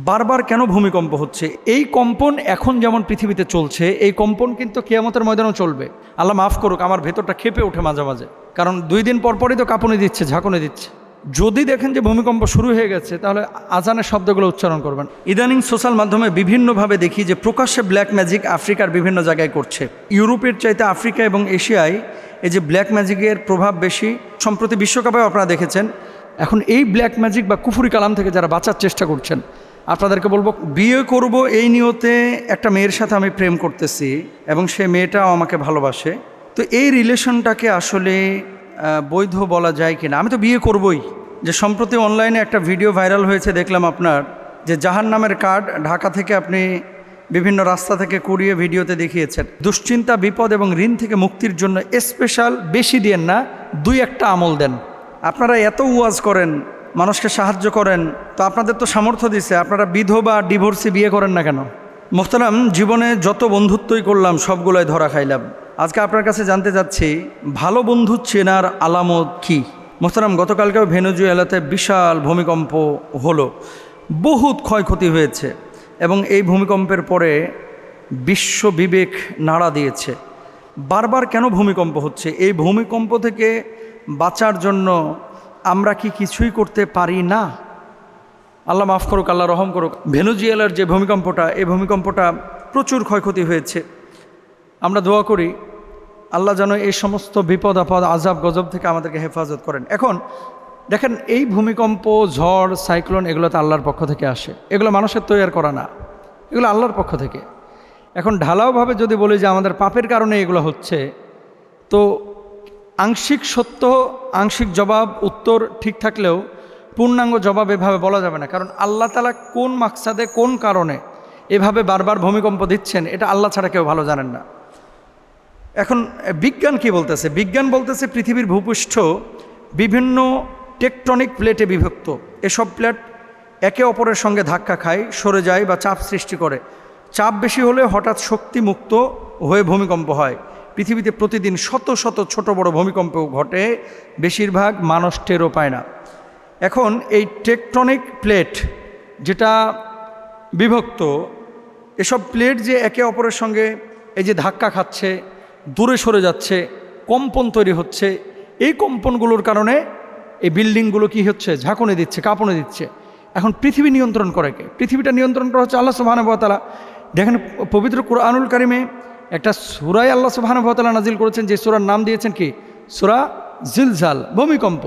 বারবার কেন ভূমিকম্প হচ্ছে? এই কম্পন এখন যেমন পৃথিবীতে চলছে, এই কম্পন কিন্তু কিয়ামতের ময়দানেও চলবে। আল্লাহ মাফ করুক, আমার ভেতরটা ক্ষেপে ওঠে মাঝে মাঝে, কারণ 2 দিন পরপরই তো কাঁপুনি দিচ্ছে, ঝাঁকুনি দিচ্ছে। যদি দেখেন যে ভূমিকম্প শুরু হয়ে গেছে, তাহলে আজানের শব্দগুলো উচ্চারণ করবেন। ইদানিং সোশ্যাল মাধ্যমে বিভিন্নভাবে দেখি যে প্রকাশ্যে ব্ল্যাক ম্যাজিক আফ্রিকার বিভিন্ন জায়গায় করছে। ইউরোপের চাইতে আফ্রিকা এবং এশিয়ায় এই যে ব্ল্যাক ম্যাজিকের প্রভাব বেশি। সম্প্রতি বিশ্বকাপেও আপনারা দেখেছেন। এখন এই ব্ল্যাক ম্যাজিক বা কুফরি কালাম থেকে যারা বাঁচার চেষ্টা করছেন, আপনাদেরকে বলবো, বিয়ে করব এই নিয়তে একটা মেয়ের সাথে আমি প্রেম করতেছি এবং সে মেয়েটাও আমাকে ভালোবাসে, তো এই রিলেশনটাকে আসলে বৈধ বলা যায় কিনা? আমি তো বিয়ে করবই। যে সম্প্রতি অনলাইনে একটা ভিডিও ভাইরাল হয়েছে, দেখলাম আপনার, যে জাহান্নামের কার্ড ঢাকা থেকে আপনি বিভিন্ন রাস্তা থেকে কুড়িয়ে ভিডিওতে দেখিয়েছেন। দুশ্চিন্তা, বিপদ এবং ঋণ থেকে মুক্তির জন্য স্পেশাল বেশি দিয়েন না, 2-1টা আমল দেন। আপনারা এত ওয়াজ করেন, মানুষকে সাহায্য করেন, তো আপনাদের তো সামর্থ্য দিছে, আপনারা বিধবা ডিভোর্সি বিয়ে করেন না কেন? মোহতারাম, জীবনে যত বন্ধুত্বই করলাম সবগুলোই ধরা খাইলাম। আজকে আপনার কাছে জানতে চাচ্ছি, ভালো বন্ধু চেনার আলামত কি? মোহতারাম, গতকালকেও ভেনেজুয়েলাতে বিশাল ভূমিকম্প হলো, বহুত ক্ষয়ক্ষতি হয়েছে এবং এই ভূমিকম্পের পরে বিশ্ব বিবেক নাড়া দিয়েছে। বারবার কেন ভূমিকম্প হচ্ছে? এই ভূমিকম্প থেকে বাঁচার জন্য আমরা কি কিছুই করতে পারি না? আল্লাহ মাফ করুক, আল্লাহ রহম করুক। ভেনেজুয়েলার যে ভূমিকম্পটা, এই ভূমিকম্পটা প্রচুর ক্ষয়ক্ষতি হয়েছে। আমরা দোয়া করি আল্লাহ যেন এই সমস্ত বিপদ আপদ, আজাব গজব থেকে আমাদেরকে হেফাজত করেন। এখন দেখেন, এই ভূমিকম্প, ঝড়, সাইক্লোন, এগুলো তো আল্লাহর পক্ষ থেকে আসে, এগুলো মানুষের তৈরি করা না, এগুলো আল্লাহর পক্ষ থেকে। এখন ঢালাওভাবে যদি বলি যে আমাদের পাপের কারণে এগুলো হচ্ছে, তো আংশিক সত্য, আংশিক জবাব, উত্তর ঠিক থাকলেও পূর্ণাঙ্গ জবাব এভাবে বলা যাবে না। কারণ আল্লাহ তাআলা কোন মাকসাদে, কোন কারণে এভাবে বারবার ভূমিকম্প দিচ্ছেন, এটা আল্লাহ ছাড়া কেউ ভালো জানেন না। এখন বিজ্ঞান কি বলতেছে? বিজ্ঞান বলতেছে পৃথিবীর ভূপৃষ্ঠ বিভিন্ন টেকটনিক প্লেটে বিভক্ত। এসব প্লেট একে অপরের সঙ্গে ধাক্কা খায়, সরে যায় বা চাপ সৃষ্টি করে। চাপ বেশি হলে হঠাৎ শক্তিমুক্ত হয়ে ভূমিকম্প হয়। পৃথিবীতে প্রতিদিন শত শত ছোট বড় ভূমিকম্প ঘটে, বেশিরভাগ মানুষ টেরও পায় না। এখন এই টেকটনিক প্লেট যেটা বিভক্ত, এসব প্লেট যে একে অপরের সঙ্গে এই যে ধাক্কা খাচ্ছে, দূরে সরে যাচ্ছে, কম্পন তৈরি হচ্ছে, এই কম্পনগুলোর কারণে এই বিল্ডিংগুলো কি হচ্ছে? ঝাঁকুনি দিচ্ছে, কাঁপুনি দিচ্ছে। এখন পৃথিবী নিয়ন্ত্রণ করে কে? পৃথিবীটা নিয়ন্ত্রণ করা হচ্ছে আল্লাহ সুবহানাহু ওয়া তাআলা। দেখেন, পবিত্র কুরআনুল কারিমে একটা সূরায় আল্লাহ সুবহানাহু ওয়া তাআলা নাজিল করেছেন, যে সূরার নাম দিয়েছেন কি? সূরা জিলজাল, ভূমিকম্প।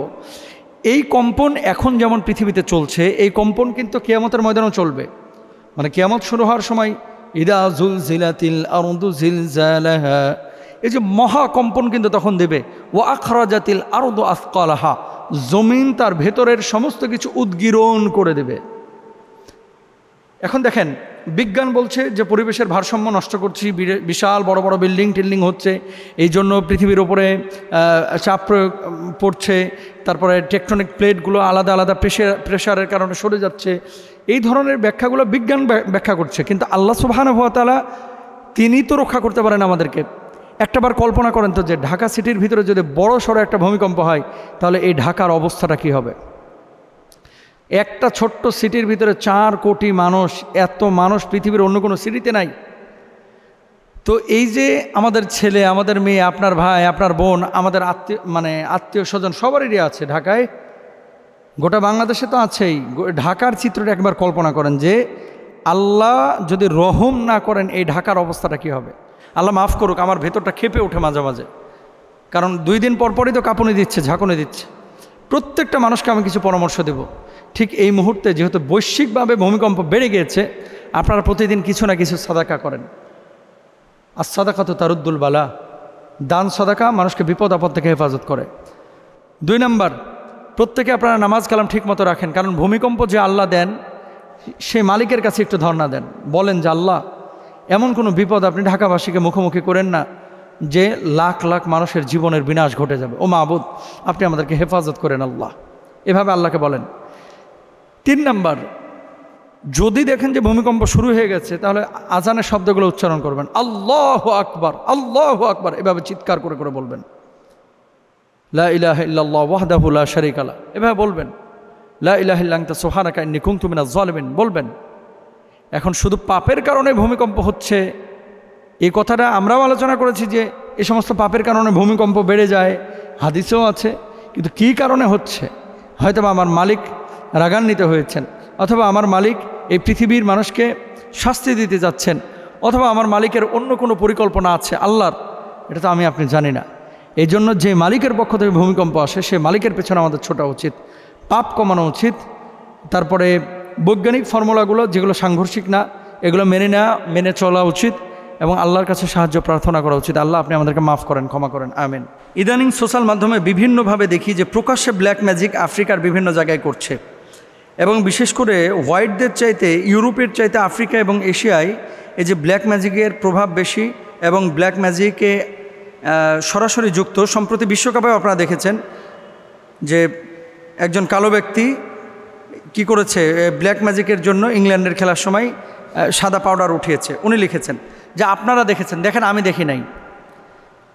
এই কম্পন এখন যেমন পৃথিবীতে চলছে, এই কম্পন কিন্তু কিয়ামতের ময়দানেও চলবে। মানে কিয়ামত শুরু হওয়ার সময় ইদা জুলজিলাতিল আরদু জিলজালাহা, এই যে মহাকম্পন কিন্তু তখন দেবে। ওয়া আখরাজাতিল আরদু আসকালাহা, জমিন তার ভেতরের সমস্ত কিছু উদ্গীরণ করে দেবে। এখন দেখেন, বিজ্ঞান বলছে যে পরিবেশের ভারসাম্য নষ্ট করছি, বিশাল বড় বড় বিল্ডিং টিল্ডিং হচ্ছে, এই জন্য পৃথিবীর ওপরে চাপ প্রয়োগ পড়ছে, তারপরে টেকটনিক প্লেটগুলো আলাদা আলাদা প্রেশারের কারণে সরে যাচ্ছে। এই ধরনের ব্যাখ্যাগুলো বিজ্ঞান ব্যাখ্যা করছে, কিন্তু আল্লাহ সুবহানাহু ওয়া তাআলা তিনি তো রক্ষা করতে পারেন আমাদেরকে। একটাবার কল্পনা করেন তো, যে ঢাকা সিটির ভিতরে যদি বড় সড়ো একটা ভূমিকম্প হয়, তাহলে এই ঢাকার অবস্থাটা কি হবে? একটা ছোট্ট সিটির ভিতরে 4 কোটি মানুষ, এত মানুষ পৃথিবীর অন্য কোনো সিটিতে নাই। তো এই যে আমাদের ছেলে, আমাদের মেয়ে, আপনার ভাই, আপনার বোন, আমাদের আত্মীয় স্বজন সবারই আছে ঢাকায়, গোটা বাংলাদেশে তো আছেই। ঢাকার চিত্রটা একবার কল্পনা করেন, যে আল্লাহ যদি রহম না করেন, এই ঢাকার অবস্থাটা কি হবে? আল্লাহ মাফ করুক, আমার ভেতরটা ক্ষেপে ওঠে মাঝে মাঝে, কারণ 2 দিন পরপরই তো কাঁপুনি দিচ্ছে, ঝাঁকুনি দিচ্ছে। প্রত্যেকটা মানুষকে আমি কিছু পরামর্শ দেব। ঠিক এই মুহূর্তে যেহেতু বৈশ্বিকভাবে ভূমিকম্প বেড়ে গিয়েছে, আপনারা প্রতিদিন কিছু না কিছু সাদাকা করেন। আর সাদাকাতু তারুদ্দুল বালা, দান সাদাকা মানুষকে বিপদ আপদ থেকে হেফাজত করে। 2 নম্বর, প্রত্যেকে আপনারা নামাজ কালাম ঠিক মতো রাখেন, কারণ ভূমিকম্প যে আল্লাহ দেন, সেই মালিকের কাছে একটু ধর্ণা দেন, বলেন যে আল্লাহ, এমন কোনো বিপদ আপনি ঢাকাবাসীকে মুখোমুখি করেন না যে লাখ লাখ মানুষের জীবনের বিনাশ ঘটে যাবে। ও মাবুদ, আপনি আমাদেরকে হেফাজত করেন আল্লাহ, এভাবে আল্লাহকে বলেন। 3 নম্বর, যদি দেখেন যে ভূমিকম্প শুরু হয়ে গেছে, তাহলে আজানের শব্দগুলো উচ্চারণ করবেন, আল্লাহু আকবার, আল্লাহু আকবার, এভাবে চিৎকার করে করে বলবেন। লা ইলাহা ইল্লাল্লাহ ওয়াহদাহু লা শারীকা লাহু, এভাবে বলবেন। লা ইলাহা ইল্লা আনতা সুবহানাকা ইন্নী কুনতু মিনাজ জালিমিন বলবেন। এখন শুধু পাপের কারণে ভূমিকম্প হচ্ছে এই কথাটা আমরাও আলোচনা করেছি যে এই সমস্ত পাপের কারণে ভূমিকম্প বেড়ে যায়, হাদিসেও আছে। কিন্তু কী কারণে হচ্ছে? হয়তো বা আমার মালিক রাগান্বিত হয়েছেন, অথবা আমার মালিক এই পৃথিবীর মানুষকে শাস্তি দিতে যাচ্ছেন, অথবা আমার মালিকের অন্য কোনো পরিকল্পনা আছে আল্লাহর, এটা তো আমি আপনি জানি না। এই জন্য যে মালিকের পক্ষ থেকে ভূমিকম্প আসে সে মালিকের পেছনে আমাদের ছোটা উচিত, পাপ কমানো উচিত। তারপরে বৈজ্ঞানিক ফর্মুলাগুলো যেগুলো সাংঘর্ষিক না এগুলো মেনে চলা উচিত এবং আল্লাহর কাছে সাহায্য প্রার্থনা করা উচিত। আল্লাহ আপনি আমাদেরকে মাফ করেন, ক্ষমা করেন, আমিন। ইদানিং সোশ্যাল মাধ্যমে বিভিন্নভাবে দেখি যে প্রকাশ্যে ব্ল্যাক ম্যাজিক আফ্রিকার বিভিন্ন জায়গায় করছে, এবং বিশেষ করে হোয়াইটদের চাইতে, ইউরোপের চাইতে আফ্রিকা এবং এশিয়ায় এই যে ব্ল্যাক ম্যাজিকের প্রভাব বেশি এবং ব্ল্যাক ম্যাজিকে সরাসরি যুক্ত। সম্প্রতি বিশ্বকাপেও আপনারা দেখেছেন যে একজন কালো ব্যক্তি কি করেছে, ব্ল্যাক ম্যাজিকের জন্য ইংল্যান্ডের খেলার সময় সাদা পাউডার উঠিয়েছে। উনি লিখেছেন যে আপনারা দেখেছেন, দেখেন আমি দেখি নাই।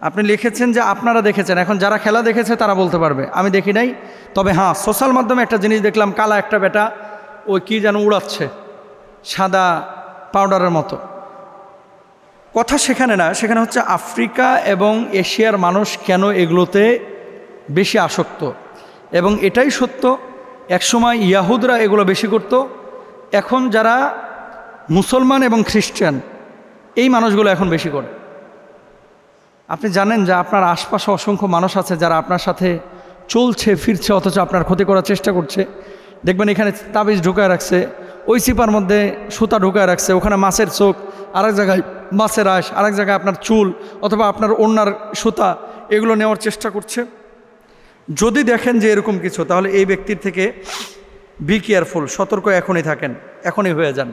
আপনি লিখেছেন যে আপনারা দেখেছেন, এখন যারা খেলা দেখেছে তারা বলতে পারবে, আমি দেখি নাই। তবে হ্যাঁ, সোশ্যাল মাধ্যমে একটা জিনিস দেখলাম, কালা একটা বেটা ওই কী যেন উড়াচ্ছে সাদা পাউডারের মতো। কথা সেখানে না, সেখানে হচ্ছে আফ্রিকা এবং এশিয়ার মানুষ কেন এগুলোতে বেশি আসক্ত। এবং এটাই সত্য, একসময় ইয়াহুদরা এগুলো বেশি করত, এখন যারা মুসলমান এবং খ্রিস্টান এই মানুষগুলো এখন বেশি করে। আপনি জানেন যে আপনার আশপাশে অসংখ্য মানুষ আছে যারা আপনার সাথে চলছে ফিরছে অথচ আপনার ক্ষতি করার চেষ্টা করছে। দেখবেন এখানে তাবিজ ঢুকায় রাখছে, ওই চিপার মধ্যে সুতা ঢুকায় রাখছে, ওখানে মাছের চোখ, আরেক জায়গায় মাছের আঁশ, আরেক জায়গায় আপনার চুল অথবা আপনার ওড়নার সুতা, এগুলো নেওয়ার চেষ্টা করছে। যদি দেখেন যে এরকম কিছু, তাহলে এই ব্যক্তির থেকে বি কেয়ারফুল, সতর্ক এখনই থাকেন, এখনই হয়ে যান।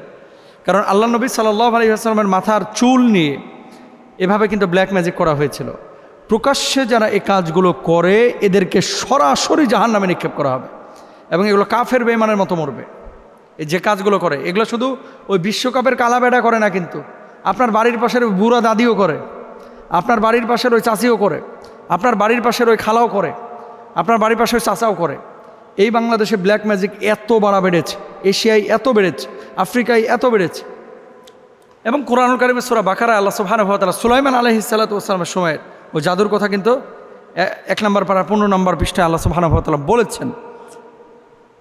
কারণ আল্লাহ নবী সাল্লাল্লাহু আলাইহি ওয়াসাল্লামের মাথার চুল নিয়ে এভাবে কিন্তু ব্ল্যাক ম্যাজিক করা হয়েছিল। প্রকাশ্যে যারা এই কাজগুলো করে এদেরকে সরাসরি জাহান্নামে নিক্ষেপ করা হবে এবং এগুলো কাফের বেঈমানের মতো মরবে। এই যে কাজগুলো করে এগুলো শুধু ওই বিশ্বকাপের কালাবেড়া করে না, কিন্তু আপনার বাড়ির পাশের ওই বুড়া দাদিও করে, আপনার বাড়ির পাশের ওই চাচিও করে, আপনার বাড়ির পাশের ওই খালাও করে, আপনার বাড়ির পাশে ওই চাচাও করে। এই বাংলাদেশে ব্ল্যাক ম্যাজিক এত বাড়া বেড়েছে, এশিয়ায় এত বেড়েছে, আফ্রিকায় এত বেড়েছে। এবং কোরআনুল কারীমে সূরা বাকারায় আল্লাহ সুবহানাহু ওয়া তাআলা সুলাইমান আলাইহিস সালাতু ওয়াস সালামের সময়ের ওই জাদুর কথা কিন্তু 1 নম্বর পারা 15 নম্বর পৃষ্ঠায় আল্লাহ সুবহানাহু ওয়া তাআলা বলেছেন।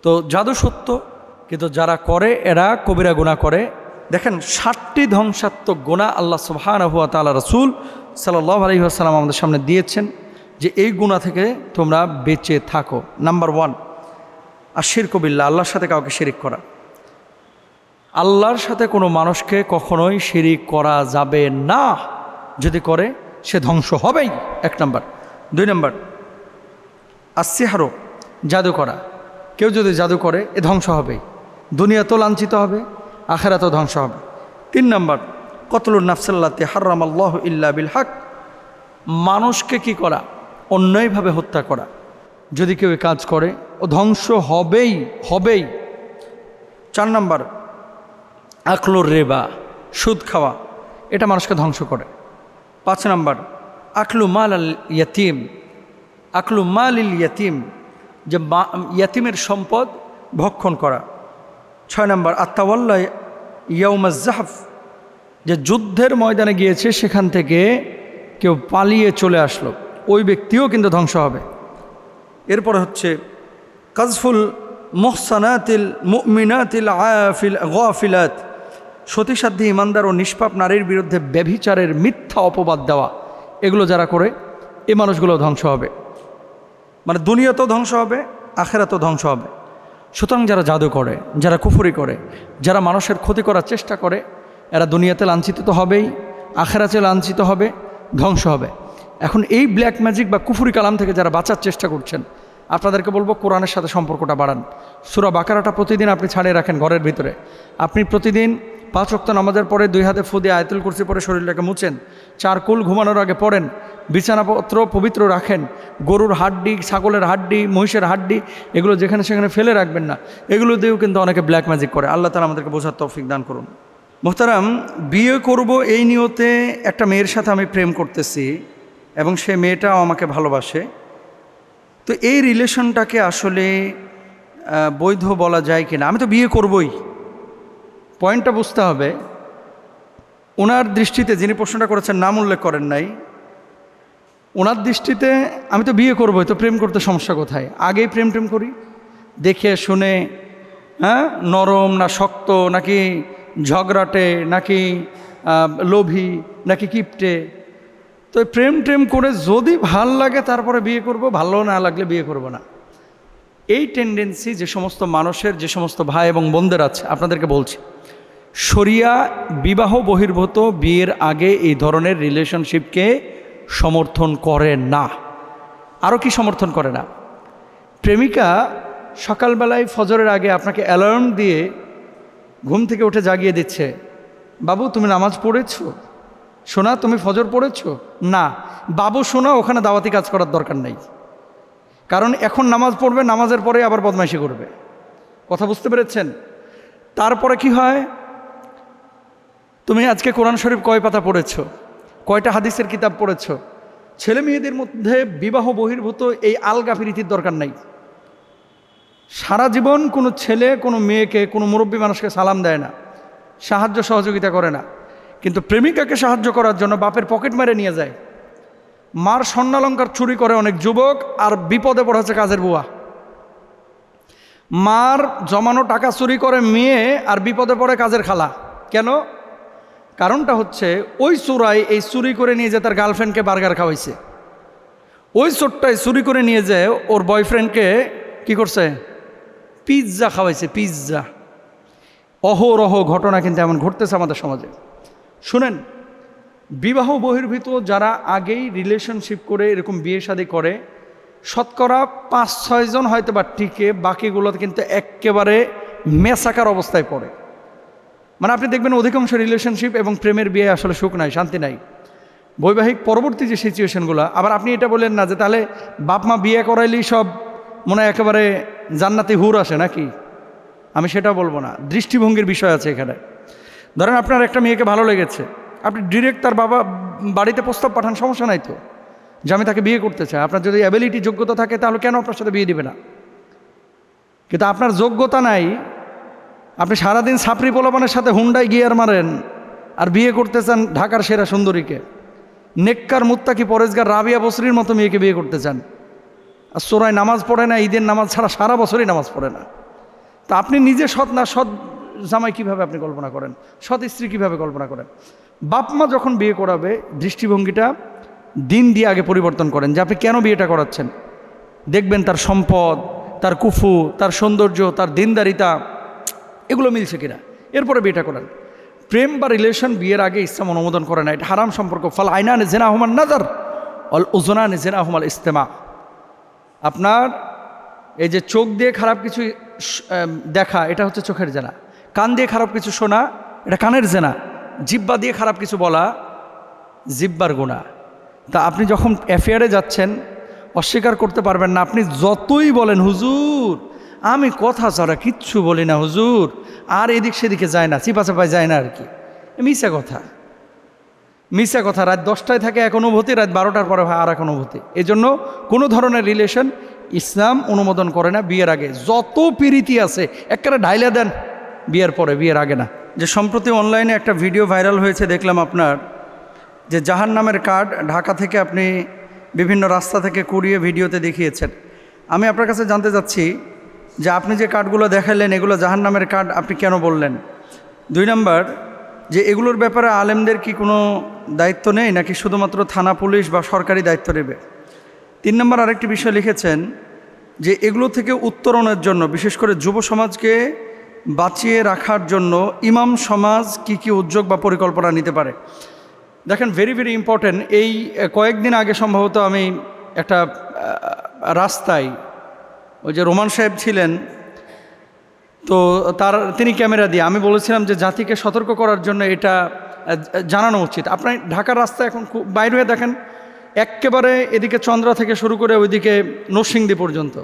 তো জাদু সত্য, কিন্তু যারা করে এরা কবিরা গুনাহ করে। দেখেন 60টি ধ্বংসাত্মক গুনাহ আল্লাহ সুবহানাহু ওয়া তাআলা রাসূল সাল্লাল্লাহু আলাইহি ওয়াসাল্লাম আমাদের সামনে দিয়েছেন যে এই গুনাহ থেকে তোমরা বেঁচে থাকো। নাম্বার 1 আশিরকু বিল্লাহ, আল্লাহর সাথে কাউকে শিরিক করা। আল্লাহর সাথে কোনো মানুষকে কখনোই শিরিক করা যাবে না, যদি করে সে ধ্বংস হবেই, 1 নম্বর। 2 নম্বর আসসিহরু, জাদু করা। কেউ যদি জাদু করে এ ধ্বংস হবেই, দুনিয়াতেও লাঞ্ছিত হবে, আখিরাতেও ধ্বংস হবে। 3 নম্বর কতলুন নাফসাল্লাতি হারামাল্লাহু ইল্লা বিল হক, মানুষকে কি করা, অন্যায়ভাবে হত্যা করা। যদি কেউ কাজ করে ও ধ্বংস হবেই হবেই। 4 নম্বর আকলুর রিবা, সুদ খাওয়া, এটা মানুষকে ধ্বংস করে। 5 নম্বর আকলু মাল আল ইয়াতিম, আকলু মাল ইল ইয়াতিম, যে ইয়াতিমের সম্পদ ভক্ষণ করা। 6 নম্বর আত্তাওয়াল্লা ইয়াউমাজ জাহফ, যে যুদ্ধের ময়দানে গিয়েছে সেখান থেকে কেউ পালিয়ে চলে আসলো, ওই ব্যক্তিও কিন্তু ধ্বংস হবে। এরপরে হচ্ছে কাজফুল মুহসানাতিল মুমিনাতিল গাফিলাত, সতীসাধ্যী ইমানদার ও নিষ্পাপ নারীর বিরুদ্ধে ব্যভিচারের মিথ্যা অপবাদ দেওয়া। এগুলো যারা করে এই মানুষগুলো ধ্বংস হবে, মানে দুনিয়াতেও ধ্বংস হবে, আখিরাতেও ধ্বংস হবে। সুতরাং যারা জাদু করে, যারা কুফরি করে, যারা মানুষের ক্ষতি করার চেষ্টা করে, এরা দুনিয়াতে লাঞ্ছিত তো হবেই, আখিরাতে লাঞ্ছিত হবে, ধ্বংস হবে। এখন এই ব্ল্যাক ম্যাজিক বা কুফরি কালাম থেকে যারা বাঁচার চেষ্টা করছেন, আপনাদেরকে বলবো কোরআনের সাথে সম্পর্কটা বাড়ান। সূরা বাকারাটা প্রতিদিন আপনি ছাড়িয়ে রাখেন ঘরের ভিতরে। আপনি প্রতিদিন 5 ওয়াক্ত নামাজের পরে 2 হাতে ফু দিয়ে আয়াতুল কুরসি পরে শরীরটাকে মুছেন, 4 কুল ঘুমানোর আগে পড়েন, বিছানাপত্র পবিত্র রাখেন, গরুর হাড্ডি, ছাগলের হাড্ডি, মহিষের হাড্ডি এগুলো যেখানে সেখানে ফেলে রাখবেন না। এগুলো দিয়েও কিন্তু অনেকে ব্ল্যাক ম্যাজিক করে। আল্লাহ তাআলা আমাদেরকে বোঝার তৌফিক দান করুন। মোহতারাম, বিয়ে করব এই নিয়তে একটা মেয়ের সাথে আমি প্রেম করতেছি এবং সে মেয়েটাও আমাকে ভালোবাসে, তো এই রিলেশনটাকে আসলে বৈধ বলা যায় কিনা? আমি তো বিয়ে করবই, পয়েন্টটা বুঝতে হবে, ওনার দৃষ্টিতে, যিনি প্রশ্নটা করেছেন নাম উল্লেখ করেন নাই, ওনার দৃষ্টিতে আমি তো বিয়ে করবোই, তো প্রেম করতে সমস্যা কোথায়? আগেই প্রেম করি, দেখে শুনে, হ্যাঁ, নরম না শক্ত, নাকি ঝগড়াটে, নাকি লোভী, নাকি কিপটে। তো প্রেম করে যদি ভাল লাগে তারপরে বিয়ে করব, ভালো না লাগলে বিয়ে করব না। এই টেন্ডেন্সি যে সমস্ত মানুষের, যে সমস্ত ভাই এবং বোনদের আছে, আপনাদেরকে বলছি, শরিয়া বিবাহ বহির্ভূত বিয়ের আগে এই ধরনের রিলেশনশিপকে সমর্থন করে না। আরও কি সমর্থন করে না? প্রেমিকা সকালবেলায় ফজরের আগে আপনাকে অ্যালার্ম দিয়ে ঘুম থেকে উঠে জাগিয়ে দিচ্ছে, বাবু তুমি নামাজ পড়েছো, সোনা তুমি ফজর পড়েছো? না, বাবু সোনা ওখানে দাওয়াতি কাজ করার দরকার নেই, কারণ এখন নামাজ পড়বে, নামাজের পরে আবার বদমাইশি করবে। কথা বুঝতে পেরেছেন? তারপরে কি হয়, তুমি আজকে কোরআন শরীফ কয় পাতা পড়েছো, কয়টা হাদিসের কিতাব পড়েছো? ছেলে মেয়েদের মধ্যে বিবাহ বহির্ভূত এই আলগা প্রীতির দরকার নাই। সারা জীবন কোনো ছেলে কোনো মেয়েকে, কোনো মুরব্বী মানুষকে সালাম দেয় না, সাহায্য সহযোগিতা করে না, কিন্তু প্রেমিকাকে সাহায্য করার জন্য বাপের পকেট মেরে নিয়ে যায়। মার স্বর্ণালঙ্কার চুরি করে অনেক যুবক, আর বিপদে পড়ে হচ্ছে কাজের বুয়া। মার জমানো টাকা চুরি করে মেয়ে, আর বিপদে পড়ে কাজের খালা। কেন? কারণটা হচ্ছে ওই চোরাই এই চুরি করে নিয়ে যায় তার গার্লফ্রেন্ডকে বার্গার খাওয়াইছে, ওই চোরটাই চুরি করে নিয়ে যায় ওর বয়ফ্রেন্ডকে কি করছে, পিৎজা খাওয়াইছে, পিৎজা। অহরহ ঘটনা কিন্তু এমন ঘটতেছে আমাদের সমাজে। শুনেন, বিবাহ বহির্ভূত যারা আগেই রিলেশনশিপ করে এরকম বিয়ে শাদী করে, শতকরা 5-6 জন হয়তো বা টিকে, বাকিগুলো কিন্তু একেবারে মেসাকার অবস্থায় পড়ে। মানে আপনি দেখবেন অধিকাংশ রিলেশনশিপ এবং প্রেমের বিয়ে আসলে সুখ নাই, শান্তি নাই, বৈবাহিক পরবর্তী যে সিচুয়েশনগুলো। আবার আপনি এটা বলেন না যে তাহলে বাপ মা বিয়ে করাইলেই সব মনে হয় একেবারে জান্নাতি হুর আসে নাকি? আমি সেটা বলবো না, দৃষ্টিভঙ্গির বিষয় আছে এখানে। ধরেন আপনার একটা মেয়েকে ভালো লেগেছে, আপনি ডিরেক্ট তার বাবা বাড়িতে প্রস্তাব পাঠান, সমস্যা নাই তো, যে আমি তাকে বিয়ে করতে চাই। আপনার যদি অ্যাবিলিটি, যোগ্যতা থাকে, তাহলে কেন আপনার সাথে বিয়ে দিবে না? কিন্তু আপনার যোগ্যতা নাই, আপনি সারাদিন ছাপরি পোলাপানের সাথে হুন্ডাই গিয়ার মারেন, আর বিয়ে করতে চান ঢাকার সেরা সুন্দরীকে, নেককার মুত্তাকি পরেজগার রাবিয়া বসরির মতো মেয়েকে বিয়ে করতে চান, আর সোরায় নামাজ পড়ে না, ঈদের নামাজ ছাড়া সারা বছরই নামাজ পড়ে না। তা আপনি নিজে সৎ না, সৎ জামাই কীভাবে আপনি কল্পনা করেন, সৎ স্ত্রী কীভাবে কল্পনা করেন? বাপ মা যখন বিয়ে করাবে, দৃষ্টিভঙ্গিটা দিন দিয়ে আগে পরিবর্তন করেন, যে আপনি কেন বিয়েটা করাচ্ছেন। দেখবেন তার সম্পদ, তার কুফু, তার সৌন্দর্য, তার দিনদারিতা, এগুলো মিলছে কিনা, এরপরে বিয়েটা করেন। প্রেম বা রিলেশন বিয়ের আগে ইসলাম অনুমোদন করে না, এটা হারাম সম্পর্ক। ফাল আইনান জেনা হুমান নাজার, অল উজনান জেনা হুমাল ইস্তেমা। আপনার এই যে চোখ দিয়ে খারাপ কিছু দেখা, এটা হচ্ছে চোখের জেনা। কান দিয়ে খারাপ কিছু শোনা, এটা কানের জেনা। জিব্বা দিয়ে খারাপ কিছু বলা, জিব্বার গুনাহ। তা আপনি যখন অ্যাফেয়ারে যাচ্ছেন, অস্বীকার করতে পারবেন না। আপনি যতই বলেন হুজুর আমি কথা ছাড়া কিচ্ছু বলি না হুজুর, আর এদিক সেদিকে যায় না, চিপাচাপায় যায় না আর কি, মিশা কথা, মিশা কথা। রাত 10টায় থাকে এক অনুভূতি, রাত 12টার পরে হয় আর এক অনুভূতি। এই জন্য কোনো ধরনের রিলেশন ইসলাম অনুমোদন করে না বিয়ের আগে। যত পিরিতি আছে একেবারে ঢাইলা দেন বিয়ের পরে, বিয়ের আগে না। যে সম্প্রতি অনলাইনে একটা ভিডিও ভাইরাল হয়েছে দেখলাম আপনার, যে জাহান্নামের কার্ড ঢাকা থেকে আপনি বিভিন্ন রাস্তা থেকে কুড়িয়ে ভিডিওতে দেখিয়েছেন। আমি আপনার কাছে জানতে চাচ্ছি যে আপনি যে কার্ডগুলো দেখালেন এগুলো জাহান্নামের কার্ড, আপনি কেন বললেন? 2 নম্বর, যে এগুলোর ব্যাপারে আলেমদের কি কোনো দায়িত্ব নেই, নাকি শুধুমাত্র থানা পুলিশ বা সরকারি দায়িত্ব নেবে? 3 নম্বর আরেকটি বিষয় লিখেছেন যে এগুলো থেকে উত্তরণের জন্য, বিশেষ করে যুব সমাজকে বাঁচিয়ে রাখার জন্য ইমাম সমাজ কি উদ্যোগ বা পরিকল্পনা নিতে পারে। দেখেন, ভেরি ভেরি ইম্পর্ট্যান্ট। এই কয়েকদিন আগে সম্ভবত আমি একটা রাস্তায়, ওই যে রোমান সাহেব ছিলেন, তো তিনি ক্যামেরা দিয়ে, আমি বলেছিলাম যে জাতিকে সতর্ক করার জন্য এটা জানানো উচিত। আপনি ঢাকার রাস্তায় এখন বাইরে হয়ে দেখেন, একেবারে এদিকে চন্দ্রা থেকে শুরু করে ওইদিকে নরসিংদী পর্যন্ত,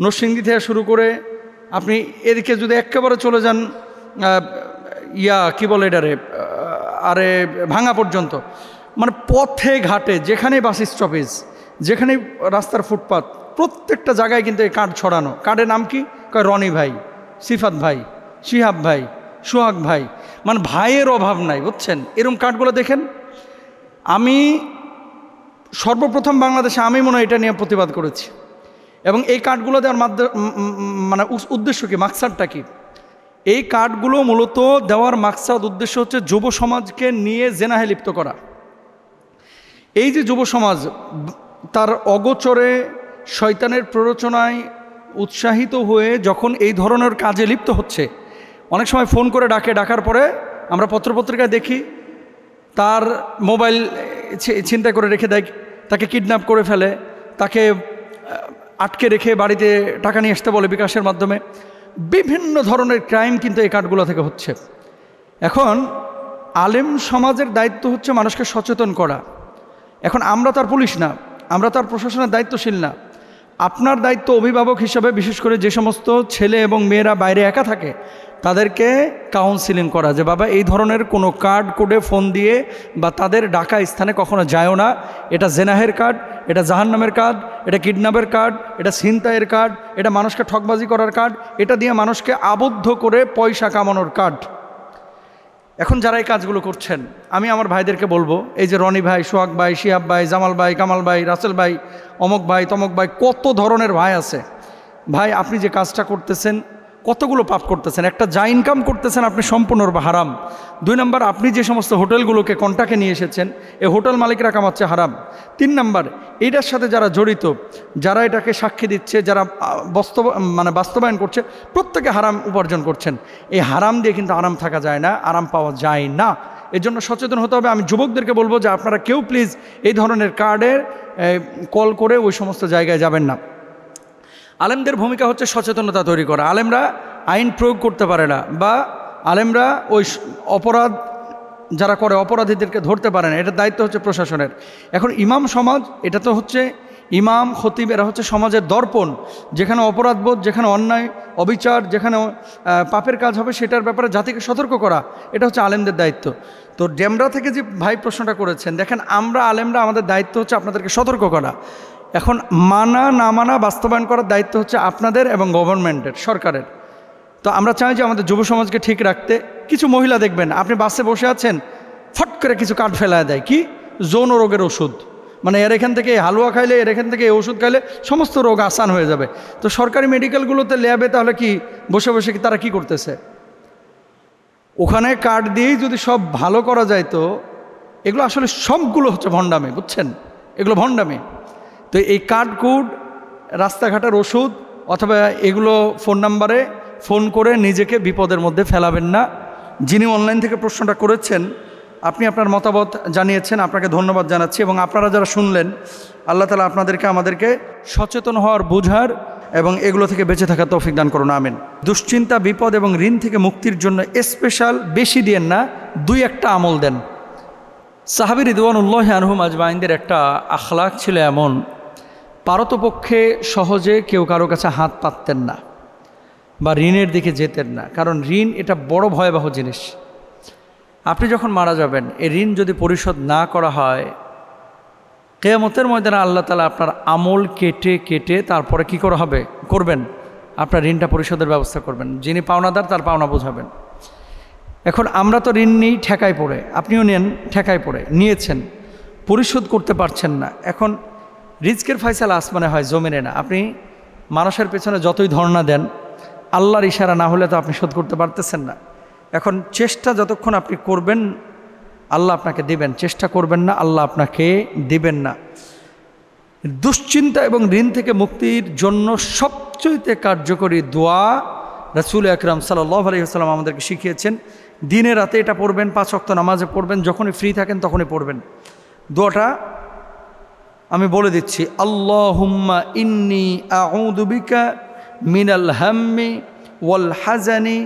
নরসিংদী থেকে শুরু করে আপনি এদিকে যদি একেবারে চলে যান কি বলে এটারে, আরে ভাঙা পর্যন্ত, মানে পথে ঘাটে যেখানেই বাস স্টপেজ, যেখানেই রাস্তার ফুটপাত, প্রত্যেকটা জায়গায় কিন্তু এই কার্ড ছড়ানো। কার্ডের নাম কি? কয় রনি ভাই, সিফাত ভাই, শিহাব ভাই, সোহাগ ভাই, মানে ভাইয়ের অভাব নাই, বুঝছেন? এরকম কার্ডগুলো দেখেন। আমি সর্বপ্রথম বাংলাদেশে আমি মনে হয় এটা নিয়ে প্রতিবাদ করেছি, এবং এই কার্ডগুলো দেওয়ার মানে উদ্দেশ্য কি, মাকসাদটা কি? এই কার্ডগুলো মূলত দেওয়ার মাকসাদ উদ্দেশ্য হচ্ছে যুব সমাজকে নিয়ে জেনাহে লিপ্ত করা। এই যে যুব সমাজ তার অগোচরে শয়তানের প্ররোচনায় উৎসাহিত হয়ে যখন এই ধরনের কাজে লিপ্ত হচ্ছে, অনেক সময় ফোন করে ডাকার পরে আমরা পত্রপত্রিকায় দেখি তার মোবাইল ছিনতাই করে রেখে দেয়, তাকে কিডন্যাপ করে ফেলে, তাকে আটকে রেখে বাড়িতে টাকা নিয়ে আসতে বলে বিকাশের মাধ্যমে। বিভিন্ন ধরনের ক্রাইম কিন্তু এই কার্ডগুলো থেকে হচ্ছে। এখন আলেম সমাজের দায়িত্ব হচ্ছে মানুষকে সচেতন করা। এখন আমরা তো আর পুলিশ না, আমরা তো আর প্রশাসনের দায়িত্বশীল না। আপনার দায়িত্ব অভিভাবক হিসাবে, বিশেষ করে যে সমস্ত ছেলে এবং মেয়েরা বাইরে একা থাকে তাদেরকে কাউন্সিলিং করা, যে বাবা এই ধরনের কোনো কার্ড কোডে ফোন দিয়ে বা তাদের ডাকা স্থানে কখনো যায়ও না। এটা জেনাহের কার্ড, এটা জাহান্নামের কার্ড, এটা কিডন্যাপের কার্ড, এটা ছিনতাইয়ের কার্ড, এটা মানুষকে ঠকবাজি করার কার্ড, এটা দিয়ে মানুষকে আবদ্ধ করে পয়সা কামানোর কার্ড। এখন যারা এই কাজগুলো করছেন, আমি আমার ভাইদেরকে বলবো, এই যে রনি ভাই, সোহাগ ভাই, শিহাব ভাই, জামাল ভাই, কামাল ভাই, রাসেল ভাই, অমক ভাই, তমক ভাই, কত ধরনের ভাই আছে। ভাই, আপনি যে কাজটা করতেছেন কতগুলো পাপ করতেছেন। একটা, যা ইনকাম করতেছেন আপনি সম্পূর্ণরূপে হারাম। 2 নম্বর, আপনি যে সমস্ত হোটেলগুলোকে কন্টাকে নিয়ে এসেছেন এই হোটেল মালিকরা কামাচ্ছে হারাম। 3 নম্বর, এইটার সাথে যারা জড়িত, যারা এটাকে সাক্ষী দিচ্ছে, যারা বাস্তবায়ন করছে, প্রত্যেকে হারাম উপার্জন করছেন। এই হারাম দিয়ে কিন্তু আরাম থাকা যায় না, আরাম পাওয়া যায় না। এর জন্য সচেতন হতে হবে। আমি যুবকদেরকে বলবো যে আপনারা কেউ প্লিজ এই ধরনের কার্ডের কল করে ওই সমস্ত জায়গায় যাবেন না। আলেমদের ভূমিকা হচ্ছে সচেতনতা তৈরি করা। আলেমরা আইন প্রয়োগ করতে পারে না, বা আলেমরা ওই অপরাধ যারা করে অপরাধীদেরকে ধরতে পারে না, এটার দায়িত্ব হচ্ছে প্রশাসনের। এখন ইমাম সমাজ, এটা তো হচ্ছে ইমাম খতিব, এরা হচ্ছে সমাজের দর্পণ। যেখানে অপরাধবোধ, যেখানে অন্যায় অবিচার, যেখানে পাপের কাজ হবে সেটার ব্যাপারে জাতিকে সতর্ক করা, এটা হচ্ছে আলেমদের দায়িত্ব। তো ডেমরা থেকে যে ভাই প্রশ্নটা করেছেন, দেখেন আমরা আলেমরা, আমাদের দায়িত্ব হচ্ছে আপনাদেরকে সতর্ক করা। এখন মানা না মানা বাস্তবায়ন করার দায়িত্ব হচ্ছে আপনাদের এবং গভর্নমেন্টের, সরকারের। তো আমরা চাই যে আমাদের যুব সমাজকে ঠিক রাখতে। কিছু মহিলা দেখবেন, আপনি বাসে বসে আছেন, ফট করে কিছু কার্ড ফেলায় দেয়, কি যৌন রোগের ওষুধ, মানে এর এখান থেকে হালুয়া খাইলে, এর এখান থেকে এই ওষুধ খাইলে সমস্ত রোগ আসান হয়ে যাবে। তো সরকারি মেডিকেলগুলোতে ল্যাবে তাহলে কি বসে বসে কি তারা কি করতেছে? ওখানে কার্ড দিয়েই যদি সব ভালো করা যায়, তো এগুলো আসলে সবগুলো হচ্ছে ভণ্ডামি, বুঝছেন? এগুলো ভণ্ডামি। তো এই কার্ড কোড, রাস্তাঘাটের ওষুধ, অথবা এগুলো ফোন নাম্বারে ফোন করে নিজেকে বিপদের মধ্যে ফেলাবেন না। যিনি অনলাইন থেকে প্রশ্নটা করেছেন, আপনি আপনার মতামত জানিয়েছেন, আপনাকে ধন্যবাদ জানাচ্ছি। এবং আপনারা যারা শুনলেন, আল্লাহ তাআলা আপনাদেরকে আমাদেরকে সচেতন হওয়ার, বোঝার এবং এগুলো থেকে বেঁচে থাকার তৌফিক দান করুন, আমিন। দুশ্চিন্তা, বিপদ এবং ঋণ থেকে মুক্তির জন্য স্পেশাল বেশি দিয়েন না, 2-1টা আমল দেন। সাহাবী রিদওয়ানুল্লাহি আনহুম আজমাইনদের একটা আখলাক ছিল এমন, পারতপক্ষে সহজে কেউ কারো কাছে হাত পাততেন না বা ঋণের দিকে যেতেন না। কারণ ঋণ এটা বড় ভয়াবহ জিনিস। আপনি যখন মারা যাবেন, এই ঋণ যদি পরিশোধ না করা হয়, কিয়ামতের ময়দানে আল্লাহ তাআলা আপনার আমল কেটে কেটে তারপরে কি করা হবে, করবেন, আপনার ঋণটা পরিশোধের ব্যবস্থা করবেন। যিনি পাওনাদার তার পাওনা বোঝাবেন। এখন আমরা তো ঋণ নিই ঠেকায় পড়ে, আপনিও নেন ঠেকায় পড়ে, নিয়েছেন, পরিশোধ করতে পারছেন না। এখন রিজকের ফয়সালা আসমানে হয়, জমিনে না। আপনি মানুষের পেছনে যতই ধর্ণা দেন, আল্লাহর ইশারা না হলে তো আপনি শোধ করতে পারতেছেন না। এখন চেষ্টা যতক্ষণ আপনি করবেন, আল্লাহ আপনাকে দিবেন। চেষ্টা করবেন না, আল্লাহ আপনাকে দিবেন না। দুশ্চিন্তা এবং ঋণ থেকে মুক্তির জন্য সবচেয়ে কার্যকরী দোয়া রাসূল আকরাম সাল্লাল্লাহু আলাইহি ওয়াসাল্লাম আমাদেরকে শিখিয়েছেন। দিনে রাতে এটা পড়বেন, 5 ওয়াক্ত নামাজে পড়বেন, যখনই ফ্রি থাকেন তখনই পড়বেন। দোয়াটা আমি বলে দিচ্ছি, আল্লাহুম্মা ইন্নী আউযু বিকা মিনাল হাম্মি ওয়াল হাজানি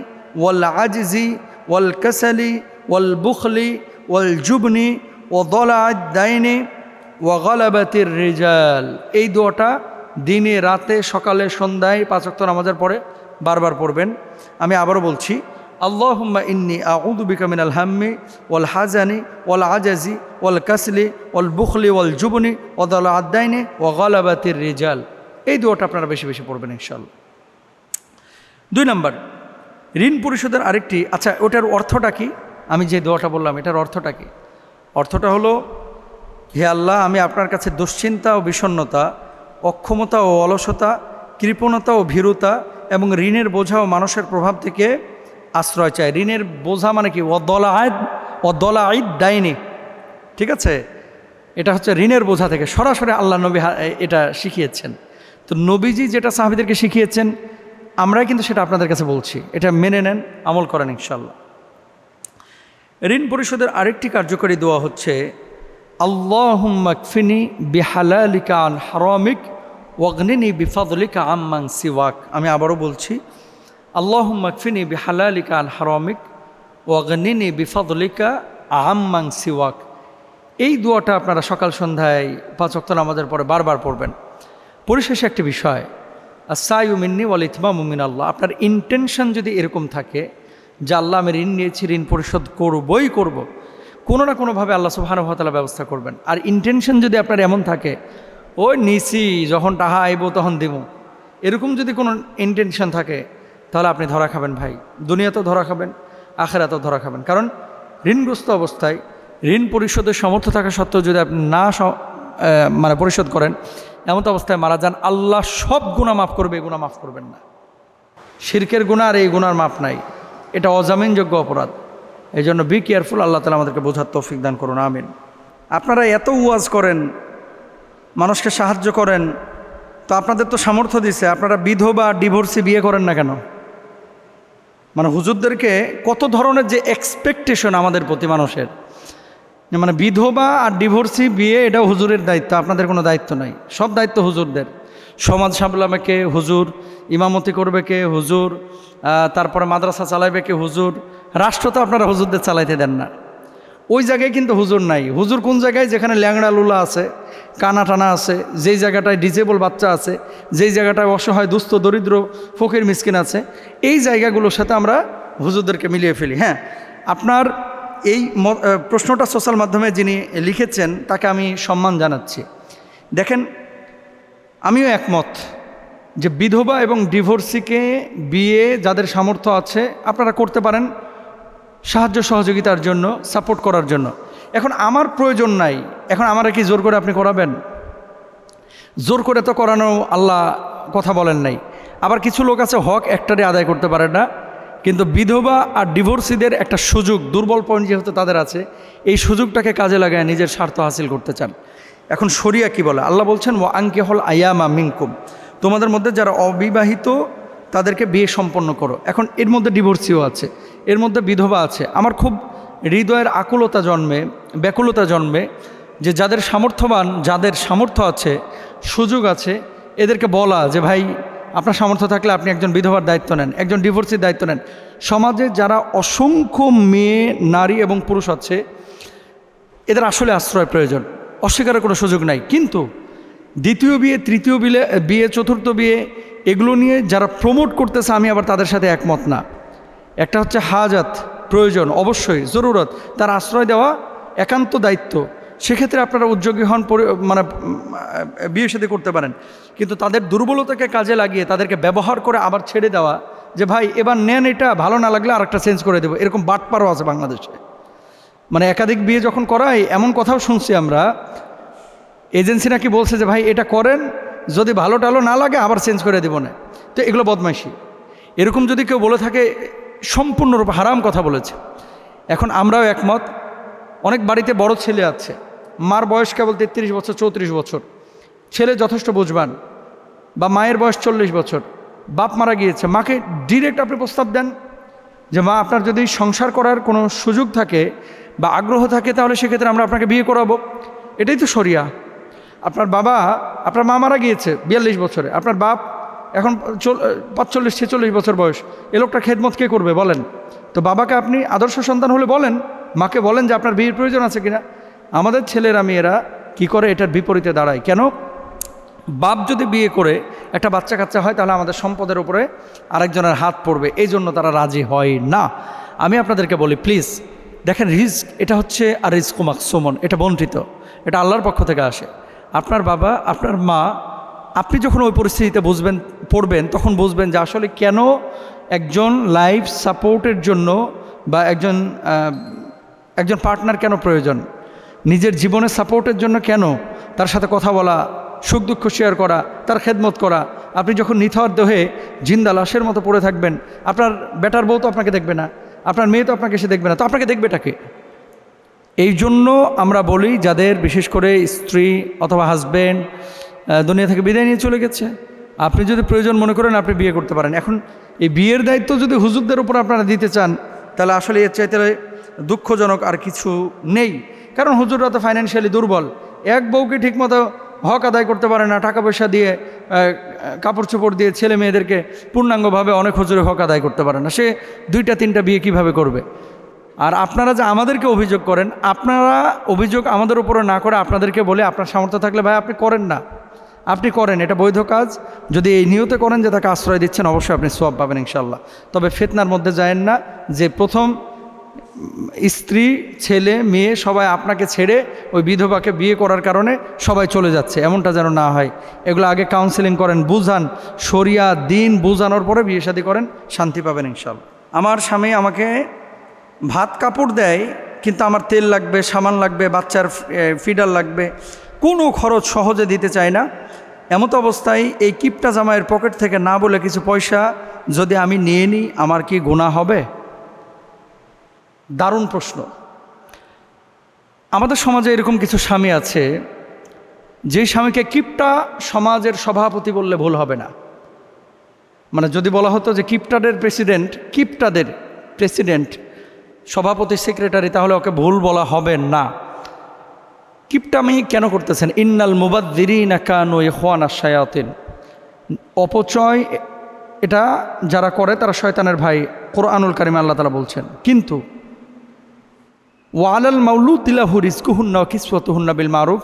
ওয়াল আজজি ওয়াল কাসালি ওয়াল বুখলি ওয়াল জুবনি ওয়া দালা'আদ দাইনি ওয়া গালাবাতির রিজাল। এই দোয়াটা দিনে রাতে, সকালে, সন্ধ্যায় 5 ওয়াক্ত নামাজের পরে বারবার পড়বেন। আমি আবারও বলছি, আল্লাহুম্মা ইন্নী আউযু বিকা মিনাল হাম্মি ওয়াল হাজানি ওয়াল আজজি ওয়াল কাসলি ওয়াল বুখলি ওয়াল জুবনি ওয়া দালা'আদ দাইনি ওয়া গালাবাতির রিজাল। এই দোয়াটা আপনারা বেশি বেশি পড়বেন ইনশাআল্লাহ। 2 নম্বর, ঋণ পরিশোধের আরেকটি, আচ্ছা ওটার অর্থটা কি? আমি যে দোয়াটা বললাম এটার অর্থটা কি? অর্থটা হলো, হে আল্লাহ, আমি আপনার কাছে দুশ্চিন্তা ও বিষণ্ণতা, অক্ষমতা ও অলসতা, কৃপণতা ও ভীরুতা এবং ঋণের বোঝা ও মানুষের প্রভাব থেকে আশ্রয় চাই। ঋণের বোঝা মানে কি? অদলা আইদ দায়নি, ঠিক আছে? এটা হচ্ছে ঋণের বোঝা থেকে সরাসরি আল্লাহ নবী এটা শিখিয়েছেন। তো নবীজি যেটা সাহাবীদেরকে শিখিয়েছেন আমরাই কিন্তু সেটা আপনাদের কাছে বলছি, এটা মেনে নেন, আমল করেন ইনশাল্লাহ। ঋণ পরিশোধের আরেকটি কার্যকরী দোয়া হচ্ছে আল্লাহুম্মা কফিনি বিহালালিকা আন হারামিক ওয়াগনিনি বিফাদলিকা আম্মান সিওয়াক। আমি আবারও বলছি, আল্লাহুম্মা কফিনি বিহালালিকা আন হারামিক ওয়াগনিনি বিফাদলিকা আম্মান সিওয়াক। এই দোয়াটা আপনারা সকাল সন্ধ্যায় 5 ওয়াক্ত নামাজের পরে বারবার পড়বেন। পরিশেষে একটি বিষয়, আস-সায়ু মিন্নি ওয়াল ইতমামু মিনাল্লাহ। আপনার ইন্টেনশন যদি এরকম থাকে যে আল্লাহ আমি ঋণ নিয়েছি, ঋণ পরিশোধ করবই করব, কোনো না কোনোভাবে আল্লাহ সুবহানাহু ওয়া তাআলা ব্যবস্থা করবেন। আর ইন্টেনশন যদি আপনার এমন থাকে ওই নিছি যখন টাকা আইব তখন দেব, এরকম যদি কোনো ইন্টেনশন থাকে তাহলে আপনি ধরা খাবেন ভাই, দুনিয়াতেও ধরা খাবেন, আখিরাতেও ধরা খাবেন। কারণ ঋণগ্রস্ত অবস্থায় ঋণ পরিশোধের সামর্থ্য থাকা সত্ত্বেও যদি আপনি না মানে পরিশোধ করেন, এমন অবস্থায় মারা যান, আল্লাহ সব গুনাহ মাফ করবে, এই গুনাহ মাফ করবেন না। শিরকের গুনাহ আর এই গুনার মাফ নাই, এটা অজামিনযোগ্য অপরাধ। এই জন্য বি কেয়ারফুল। আল্লাহ তাআলা আমাদেরকে বোঝার তৌফিক দান করুন, আমিন। আপনারা এত ওয়াজ করেন, মানুষকে সাহায্য করেন, তো আপনাদের তো সামর্থ্য দিছে, আপনারা বিধবা ডিভোর্সি বিয়ে করেন না কেন? মানে হুজুরদেরকে কত ধরনের যে এক্সপেকটেশন আমাদের প্রতি মানুষের, মানে বিধবা আর ডিভোর্সি বিয়ে এটাও হুজুরের দায়িত্ব, আপনাদের কোনো দায়িত্ব নাই। সব দায়িত্ব হুজুরদের। সমাজ সামলাবে কে? হুজুর। ইমামতি করবে কে? হুজুর। তারপরে মাদ্রাসা চালাইবে কে? হুজুর। রাষ্ট্র তো আপনারা হুজুরদের চালাইতে দেন না, ওই জায়গায় কিন্তু হুজুর নাই। হুজুর কোন জায়গায়? যেখানে ল্যাংড়া লুলা আছে, কানা টানা আছে, যেই জায়গাটায় ডিজেবল বাচ্চা আছে, যেই জায়গাটায় অসহায় দুস্থ দরিদ্র ফকির মিসকিন আছে, এই জায়গাগুলোর সাথে আমরা হুজুরদেরকে মিলিয়ে ফেলি। হ্যাঁ, আপনার এই প্রশ্নটা সোশ্যাল মাধ্যমে যিনি লিখেছেন তাকে আমি সম্মান জানাচ্ছি। দেখেন, আমিও একমত যে বিধবা এবং ডিভোর্সিকে বিয়ে যাদের সামর্থ্য আছে আপনারা করতে পারেন, সাহায্য সহযোগিতার জন্য, সাপোর্ট করার জন্য। এখন আমার প্রয়োজন নাই, এখন আমারা কি জোর করে আপনি করাবেন? জোর করে তো করানো আল্লাহ কথা বলেন নাই। আবার কিছু লোক আছে হক একটারে আদায় করতে পারে না, কিন্তু বিধবা আর ডিভোর্সিদের একটা সুযোগ, দুর্বল পয়েন্ট যেহেতু তাদের আছে, এই সুযোগটাকে কাজে লাগায় নিজের স্বার্থ হাসিল করতে চান। এখন শরিয়া কি বলে? আল্লাহ বলছেন ওয়া আনকিহুল আয়ামা মিনকুম, তোমাদের মধ্যে যারা অবিবাহিত তাদেরকে বিয়ে সম্পন্ন করো। এখন এর মধ্যে ডিভোর্সিও আছে, এর মধ্যে বিধবা আছে। আমার খুব হৃদয়ের আকুলতা জন্মে, ব্যাকুলতা জন্মে যে যাদের সামর্থ্যবান, যাদের সামর্থ্য আছে, সুযোগ আছে, এদেরকে বলা যে ভাই আপনার সামর্থ্য থাকলে আপনি একজন বিধবার দায়িত্ব নেন, একজন ডিভোর্সির দায়িত্ব নেন। সমাজে যারা অসংখ্য মেয়ে, নারী এবং পুরুষ আছে, এদের আসলে আশ্রয় প্রয়োজন, অস্বীকারের কোনো সুযোগ নাই। কিন্তু দ্বিতীয় বিয়ে, তৃতীয় বিয়ে, চতুর্থ বিয়ে, এগুলো নিয়ে যারা প্রমোট করতেছে, আমি আবার তাদের সাথে একমত না। একটা হচ্ছে হাজাত, প্রয়োজন, অবশ্যই জরুরত, তার আশ্রয় দেওয়া একান্ত দায়িত্ব। সেক্ষেত্রে আপনারা উদ্যোগী হন, মানে বিয়ে শাদী করতে পারেন। কিন্তু তাদের দুর্বলতাকে কাজে লাগিয়ে তাদেরকে ব্যবহার করে আবার ছেড়ে দেওয়া, যে ভাই এবার নেন, এটা ভালো না লাগলে আরেকটা চেঞ্জ করে দেবো, এরকম বাটপারও আছে বাংলাদেশে। মানে একাধিক বিয়ে যখন করায়, এমন কথাও শুনছি আমরা, এজেন্সি নাকি বলছে যে ভাই এটা করেন, যদি ভালো টালো না লাগে আবার চেঞ্জ করে দেবো না। তো এগুলো বদমাইশি। এরকম যদি কেউ বলে থাকে, সম্পূর্ণরূপে হারাম কথা বলেছে। এখন আমরাও একমত, অনেক বাড়িতে বড় ছেলে আছে, মার বয়স কেবল 33 বছর, 34 বছর, ছেলে যথেষ্ট বুঝবান, বা মায়ের বয়স 40 বছর, বাপ মারা গিয়েছে, মাকে ডিরেক্ট আপনি প্রস্তাব দেন যে মা আপনার যদি সংসার করার কোনো সুযোগ থাকে বা আগ্রহ থাকে তাহলে সেক্ষেত্রে আমরা আপনাকে বিয়ে করাবো। এটাই তো শরিয়া। আপনার বাবা, আপনার মা মারা গিয়েছে 42 বছরে, আপনার বাপ এখন 45-46 বছর বয়স, এ লোকটা খেদমত কে করবে বলেন? তো বাবাকে আপনি আদর্শ সন্তান হলে বলেন, মাকে বলেন যে আপনার বিয়ের প্রয়োজন আছে কিনা। আমাদের ছেলেরা মেয়েরা কি করে? এটার বিপরীতে দাঁড়ায়। কেন? বাপ যদি বিয়ে করে একটা বাচ্চা কাচ্চা হয়, তাহলে আমাদের সম্পদের উপরে আরেকজনের হাত পড়বে, এই জন্য তারা রাজি হয় না। আমি আপনাদেরকে বলি, প্লিজ দেখেন, রিস্ক এটা হচ্ছে আর রিস্ক মাকসুমন, এটা বন্টিত, এটা আল্লাহর পক্ষ থেকে আসে। আপনার বাবা, আপনার মা, আপনি যখন ওই পরিস্থিতিতে পড়বেন, তখন বুঝবেন যে আসলে কেন একজন লাইফ সাপোর্টের জন্য বা একজন পার্টনার কেন প্রয়োজন, নিজের জীবনের সাপোর্টের জন্য কেন, তার সাথে কথা বলা, সুখ দুঃখ শেয়ার করা, তার খেদমত করা। আপনি যখন নিথর দেহে জিন্দা লাশের মতো পড়ে থাকবেন, আপনার বেটার বউ তো আপনাকে দেখবে না, আপনার মেয়ে তো আপনাকে এসে দেখবে না, তো আপনাকে দেখবেটাকে? এই জন্য আমরা বলি, যাদের বিশেষ করে স্ত্রী অথবা হাজব্যান্ড দুনিয়া থেকে বিদায় নিয়ে চলে গেছে, আপনি যদি প্রয়োজন মনে করেন আপনি বিয়ে করতে পারেন। এখন এই বিয়ের দায়িত্ব যদি হুজুরদের উপর আপনারা দিতে চান, তাহলে আসলে এর চাইতে দুঃখজনক আর কিছু নেই। কারণ হুজুররা তো ফাইন্যান্সিয়ালি দুর্বল, এক বউকে ঠিকমতো হক আদায় করতে পারে না, টাকা পয়সা দিয়ে কাপড় চোপড় দিয়ে ছেলে মেয়েদেরকে পূর্ণাঙ্গভাবে অনেক হুজুরে হক আদায় করতে পারে না, সে 2-3টা বিয়ে কিভাবে করবে? আর আপনারা যে আমাদেরকে অভিযোগ করেন, আপনারা অভিযোগ আমাদের উপরে না করে আপনাদেরকে বলে, আপনার সামর্থ্য থাকলে ভাই আপনি করেন না, আপনি করেন, এটা বৈধ কাজ। যদি এই নিয়তে করেন যে তাকে আশ্রয় দিচ্ছেন, অবশ্যই আপনি সওয়াব পাবেন ইনশাআল্লাহ। তবে ফিতনার মধ্যে যায়েন না যে প্রথম স্ত্রী, ছেলে, মেয়ে সবাই আপনাকে ছেড়ে ওই বিধবাকে বিয়ে করার কারণে সবাই চলে যাচ্ছে, এমনটা যেন না হয়। এগুলো আগে কাউন্সেলিং করেন, বুঝান, শরিয়া দিন বুঝানোর পরে বিয়ে শাদী করেন, শান্তি পাবেন ইনশাআল্লাহ। আমার স্বামী আমাকে ভাত কাপড় দেয়, কিন্তু আমার তেল লাগবে, সামান লাগবে, বাচ্চার ফিডার লাগবে, কোনো খরচ সহজে দিতে চায় না। এমত অবস্থায় এই কিপটা জামাইয়ের পকেট থেকে না বলে কিছু পয়সা যদি আমি নিয়ে নিই, আমার কি গুনাহ হবে? দারুণ প্রশ্ন। আমাদের সমাজে এরকম কিছু স্বামী আছে, যে স্বামীকে কিপটা সমাজের সভাপতি বললে ভুল হবে না। মানে যদি বলা হতো যে কিপটাদের প্রেসিডেন্ট সভাপতি, সেক্রেটারি, তাহলে ওকে ভুল বলা হবে না। কিপটামি কেন করতেছেন? ইন্নাল মুবাযযিরিনা কানু ইখওয়ানাশ শায়াতিন। অপচয় এটা যারা করে তারা শয়তানের ভাই, কোরআনুল কারিমে আল্লাহ তাআলা বলছেন। কিন্তু ওয়ালাল মাউলুদি লাহু রিজকুহুন্না ওয়া কিসওয়াতুহুন্না বিল মারুফ,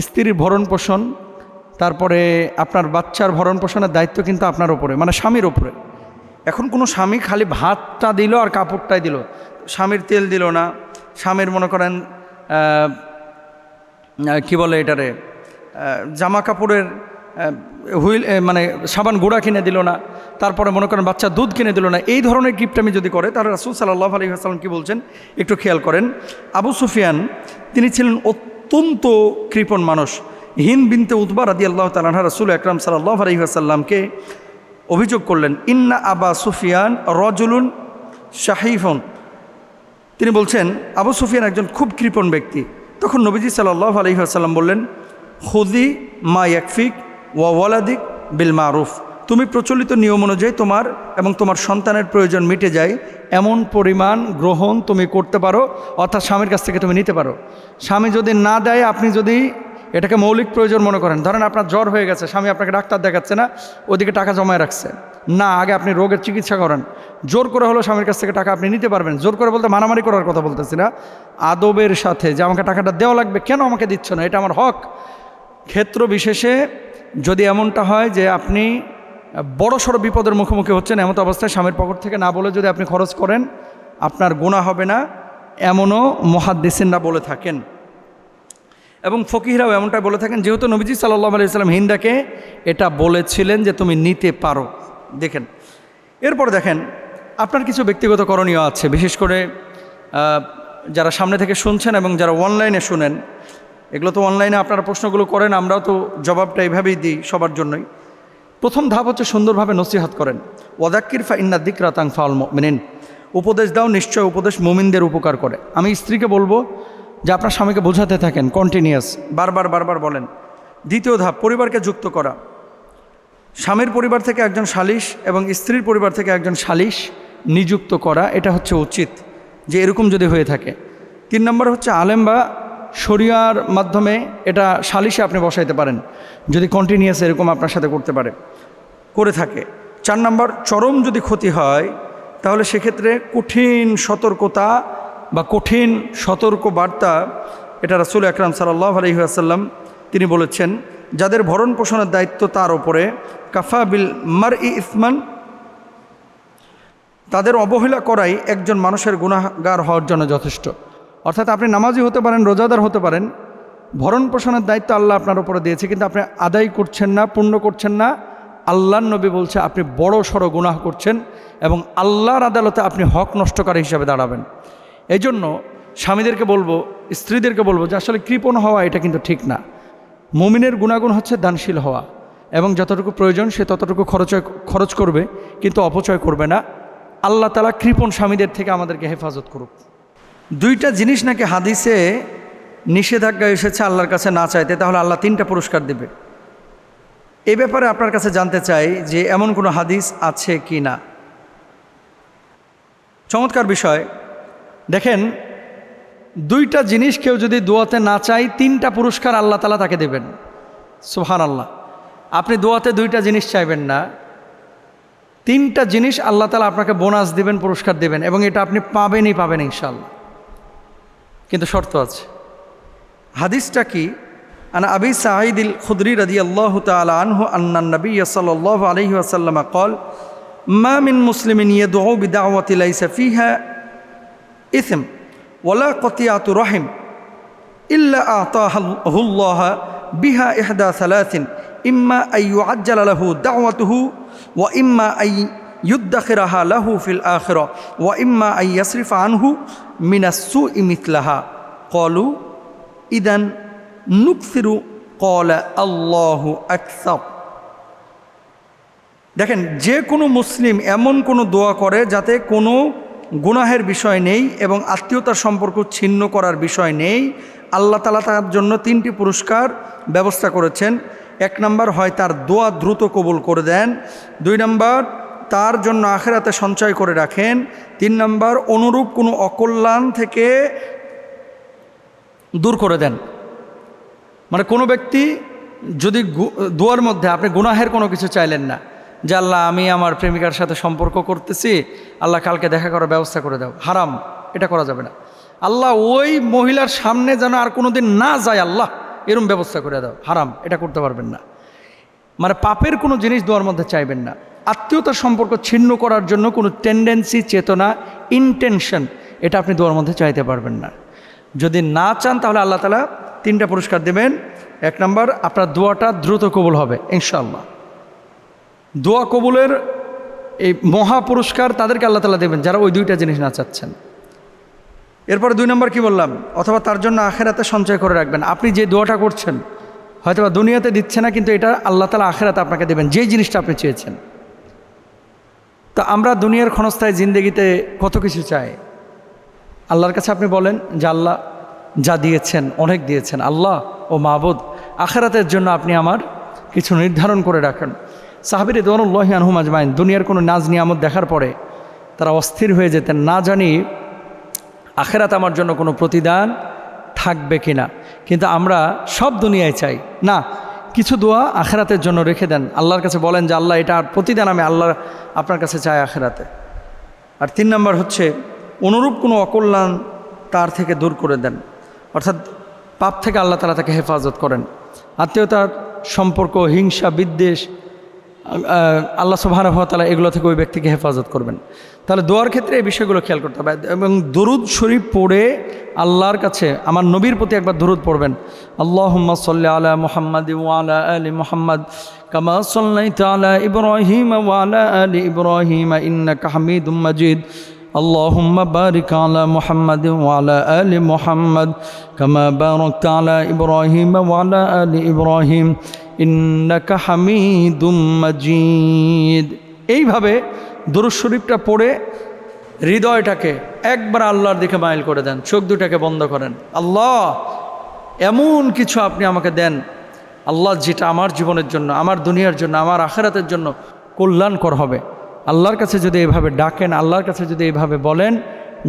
স্ত্রীর ভরণ পোষণ, তারপরে আপনার বাচ্চার ভরণ পোষণের দায়িত্ব কিন্তু আপনার উপরে, মানে স্বামীর উপরে। এখন কোনো স্বামী খালি ভাতটা দিল আর কাপড়টাই দিল, স্বামীর তেল দিল না, স্বামীর মনে করেন কি বলে এটারে, জামা কাপড়ের হুইল মানে সাবান গুঁড়া কিনে দিল না, তারপরে মনে করেন বাচ্চা দুধ কিনে দিল না, এই ধরনের গিফটামি যদি করে, তাহলে রাসূল সাল্লাল্লাহু আলাইহি ওয়াসাল্লাম কি বলছেন একটু খেয়াল করেন। আবু সুফিয়ান তিনি ছিলেন অত্যন্ত কৃপণ মানুষ। হিন্দ বিনতে উতবা রাদিয়াল্লাহু তাআলা আনহা রাসূল আকরাম সাল্লাল্লাহু আলাইহি ওয়াসাল্লামকে অভিযোগ করলেন, ইন্না আবা সুফিয়ান রাজুলুন শাহিফুন। তিনি বলছেন আবু সুফিয়ান একজন খুব কৃপণ ব্যক্তি। তখন নবীজি সাল্লাল্লাহু আলাইহি ওয়াসাল্লাম বললেন, খুদি মা ইয়াকফিক ওয়া ওয়ালাদিক বিল মারুফ। তুমি প্রচলিত নিয়ম অনুযায়ী তোমার এবং তোমার সন্তানের প্রয়োজন মিটে যায় এমন পরিমাণ গ্রহণ তুমি করতে পারো, অর্থাৎ স্বামীর কাছ থেকে তুমি নিতে পারো। স্বামী যদি না দেয়, আপনি যদি এটাকে মৌলিক প্রয়োজন মনে করেন, ধরেন আপনার জ্বর হয়ে গেছে, স্বামী আপনাকে ডাক্তার দেখাচ্ছে না, ওদিকে টাকা জমায় রাখছে না, আগে আপনি রোগের চিকিৎসা করেন, জোর করে হলো স্বামীর কাছ থেকে টাকা আপনি নিতে পারবেন। জোর করে বলতে মারামারি করার কথা বলতেছি না, আদবের সাথে যে আমাকে টাকাটা দেওয়া লাগবে, কেন আমাকে দিচ্ছ না, এটা আমার হক। ক্ষেত্র বিশেষে যদি এমনটা হয় যে আপনি বড়সড় বিপদের মুখোমুখি হচ্ছেন, এমত অবস্থায় স্বামীর পকেট থেকে না বলে যদি আপনি খরচ করেন, আপনার গুনাহ হবে না, এমনও মুহাদ্দিসিনরা বলে থাকেন এবং ফকিহরাও এমনটা বলে থাকেন। যেহেতু নবীজি সাল্লাল্লাহু আলাইহি ওয়াসাল্লাম হিন্দাকে এটা বলেছিলেন যে তুমি নিতে পারো। দেখেন, এরপর দেখেন আপনার কিছু ব্যক্তিগত করণীয় আছে, বিশেষ করে যারা সামনে থেকে শুনছেন এবং যারা অনলাইনে শুনেন। এগুলো তো অনলাইনে আপনারা প্রশ্নগুলো করেন, আমরাও তো জবাবটা এইভাবেই দিই সবার জন্যই। প্রথম ধাপ হচ্ছে সুন্দরভাবে নসিহত করেন। ওয়াদাক্কির ফা ইন্না যিকরা তানফাউল মুমিনিন। উপদেশ দাও, নিশ্চয় উপদেশ মুমিনদের উপকার করে। আমি স্ত্রীকে বলবো যে আপনার স্বামীকে বোঝাতে থাকেন, কন্টিনিউয়াস, বারবার বলেন। দ্বিতীয় ধাপ, পরিবারকে যুক্ত করা। স্বামীর পরিবার থেকে একজন সালিশ এবং স্ত্রীর পরিবার থেকে একজন সালিশ নিযুক্ত করা, এটা হচ্ছে উচিত যে এরকম যদি হয়ে থাকে। 3 নম্বর হচ্ছে আলেম বা শরিয়ার মাধ্যমে এটা সালিশে আপনি বসাইতে পারেন, যদি কন্টিনিউয়াস এরকম আপনার সাথে করে থাকে। 4 নম্বর, চরম যদি ক্ষতি হয় তাহলে সেক্ষেত্রে কঠিন সতর্কতা বা কঠিন সতর্ক বার্তা, এটা রাসূল আকরাম সাল্লাল্লাহু আলাইহি ওয়াসাল্লাম তিনি বলেছেন, যাদের ভরণ পোষণের দায়িত্ব তার ওপরে, কাফা বিল মারই ইসমান, তাদের অবহেলা করাই একজন মানুষের গুনাহগার হওয়ার জন্য যথেষ্ট। অর্থাৎ আপনি নামাজি হতে পারেন, রোজাদার হতে পারেন, ভরণ পোষণের দায়িত্ব আল্লাহ আপনার উপরে দিয়েছে, কিন্তু আপনি আদায় করছেন না, পূর্ণ করছেন না, আল্লাহর নবী বলছে আপনি বড় সড়ো গুনাহ করছেন এবং আল্লাহর আদালতে আপনি হক নষ্টকারী হিসাবে দাঁড়াবেন। এই জন্য স্বামীদেরকে বলবো, স্ত্রীদেরকে বলবো যে আসলে কৃপণ হওয়া এটা কিন্তু ঠিক না। মুমিনের গুণাগুণ হচ্ছে দানশীল হওয়া এবং যতটুকু প্রয়োজন সে ততটুকু খরচ করবে, কিন্তু অপচয় করবে না। আল্লাহ তাআলা কৃপণ স্বামীদের থেকে আমাদেরকে হেফাজত করুক। দুইটা জিনিস নাকি হাদিসে নিষেধাজ্ঞা এসেছে আল্লাহর কাছে না চাইতে, তাহলে আল্লাহ 3টা পুরস্কার দেবে। এ ব্যাপারে আপনার কাছে জানতে চাই যে এমন কোনো হাদিস আছে কি না। চমৎকার বিষয়। দেখেন, দুইটা জিনিস কেউ যদি দোয়াতে না চায় 3টা পুরস্কার আল্লাহ তাআলা তাকে দেবেন। সুবহানাল্লাহ। আপনি দোয়াতে 2টা জিনিস চাইবেন না, 3টা জিনিস আল্লাহ তাআলা আপনাকে বোনাস দিবেন, পুরস্কার দেবেন, এবং এটা আপনি পাবেনই পাবেন ইনশাআল্লাহ। কিন্তু শর্ত আছে। হাদিসটা কি? আন আবি সাঈদ আল খুদরি রাদিয়াল্লাহু তাআলা আনহু আন্না নবী সাল্লাল্লাহু আলাইহি ওয়াসাল্লাম قال ما من مسلم يدعو بدعوة ليس فيها إثم ولا قطيعة رحم إلا أعطاه الله بها إحدى ثلاث إما أن يعجل له دعوته وإما أن يدخرها له في الآخرة وإما أن يصرف عنه من السوء مثلها قالوا إذن نكثر قال الله أكثر। দেখেন, যে কোনো মুসলিম এমন কোনো দোয়া করে যাতে কোনো গুনাহের বিষয় নেই এবং আত্মীয়তার সম্পর্ক ছিন্ন করার বিষয় নেই, আল্লাহ তাআলা তার জন্য 3টি পুরস্কার ব্যবস্থা করেছেন। 1 নম্বর, হয় তার দোয়া দ্রুত কবুল করে দেন। 2 নম্বর, তার জন্য আখিরাতে সঞ্চয় করে রাখেন। 3 নম্বর, অনুরূপ কোনো অকল্যাণ থেকে দূর করে দেন। মানে কোনো ব্যক্তি যদি দোয়ার মধ্যে আপনি গুনাহের কোনো কিছু চাইলেন না, যে আল্লাহ আমি আমার প্রেমিকার সাথে সম্পর্ক করতেছি, আল্লাহ কালকে দেখা করার ব্যবস্থা করে দাও, হারাম, এটা করা যাবে না। আল্লাহ ওই মহিলার সামনে যেন আর কোনো দিন না যায়, আল্লাহ এরম ব্যবস্থা করে দাও, হারাম, এটা করতে পারবেন না। মানে পাপের কোনো জিনিস দোয়ার মধ্যে চাইবেন না। আত্মীয়তার সম্পর্ক ছিন্ন করার জন্য কোনো টেন্ডেন্সি, চেতনা, ইন্টেনশন, এটা আপনি দোয়ার মধ্যে চাইতে পারবেন না। যদি না চান তাহলে আল্লাহ তাআলা 3টা পুরস্কার দেবেন। 1 নম্বর, আপনার দোয়াটা দ্রুত কবুল হবে ইনশাআল্লাহ। দোয়া কবুলের এই মহা পুরস্কার তাদেরকে আল্লাহ তাআলা দেবেন যারা ওই 2টা জিনিস না চাচ্ছেন। এরপরে 2 নম্বর কি বললাম? অথবা তার জন্য আখিরাতে সঞ্চয় করে রাখবেন। আপনি যে দোয়াটা করছেন হয়তোবা দুনিয়াতে দিচ্ছে না, কিন্তু এটা আল্লাহ তাআলা আখিরাতে আপনাকে দেবেন, যেই জিনিসটা আপনি চেয়েছেন। তো আমরা দুনিয়ার ক্ষণস্থায়ী জিন্দেগিতে কত কিছু চাই। আল্লাহর কাছে আপনি বলেন যে আল্লাহ যা দিয়েছেন অনেক দিয়েছেন, আল্লাহ ও মাবুদ আখিরাতের জন্য আপনি আমার কিছু নির্ধারণ করে রাখেন। সাহাবী রিদওয়ানুল্লাহি আনহুম আজমাইন দুনিয়ার কোনো নাজ নিয়ামত দেখার পরে তারা অস্থির হয়ে যেতেন, না জানি আখিরাতে আমার জন্য কোনো প্রতিদান থাকবে কিনা। কিন্তু আমরা সব দুনিয়ায় চাই না, কিছু দোয়া আখিরাতের জন্য রেখে দেন। আল্লাহর কাছে বলেন যে আল্লাহ এটার প্রতিদান আমি আল্লাহ আপনার কাছে চাই আখিরাতে। আর 3 নম্বর হচ্ছে, অনুরূপ কোনো অকল্যাণ তার থেকে দূর করে দেন, অর্থাৎ পাপ থেকে আল্লাহ তাআলা তাকে হেফাজত করেন। আত্মীয়তার সম্পর্ক, হিংসা, বিদ্বেষ, আল্লাহ সুবহানাহু ওয়া তাআলা এগুলো থেকে ওই ব্যক্তিকে হেফাজত করবেন। তাহলে দোয়ার ক্ষেত্রে এই বিষয়গুলো খেয়াল করতে হবে। এবং দরুদ শরীফ পড়ে আল্লাহর কাছে আমার নবীর প্রতি একবার দরুদ পড়বেন। আল্লাহুম্মা সাল্লি আলা মুহাম্মাদ ওয়া আলা আলি মুহাম্মাদ কামা সাল্লাইতা আলা ইব্রাহিম ওয়া আলা আলি ইব্রাহিম ইন্নাকা হামিদুম মাজিদ। আল্লাহুম্মা বারিক আলা মুহাম্মাদ ওয়া আলা আলি মুহাম্মাদ কামা বারাকতা আলা ইব্রাহিম ওয়া আলা আলি ইব্রাহিম ইন্নাকা হামিদুম মাজিদ। এইভাবে দরুদ শরীফটা পড়ে হৃদয়টাকে একবার আল্লাহর দিকে মাইল করে দেন, চোখ দুটাকে বন্ধ করেন। আল্লাহ এমন কিছু আপনি আমাকে দেন আল্লাহ, যেটা আমার জীবনের জন্য, আমার দুনিয়ার জন্য, আমার আখিরাতের জন্য কল্যাণকর হবে। আল্লাহর কাছে যদি এভাবে ডাকেন, আল্লাহর কাছে যদি এভাবে বলেন,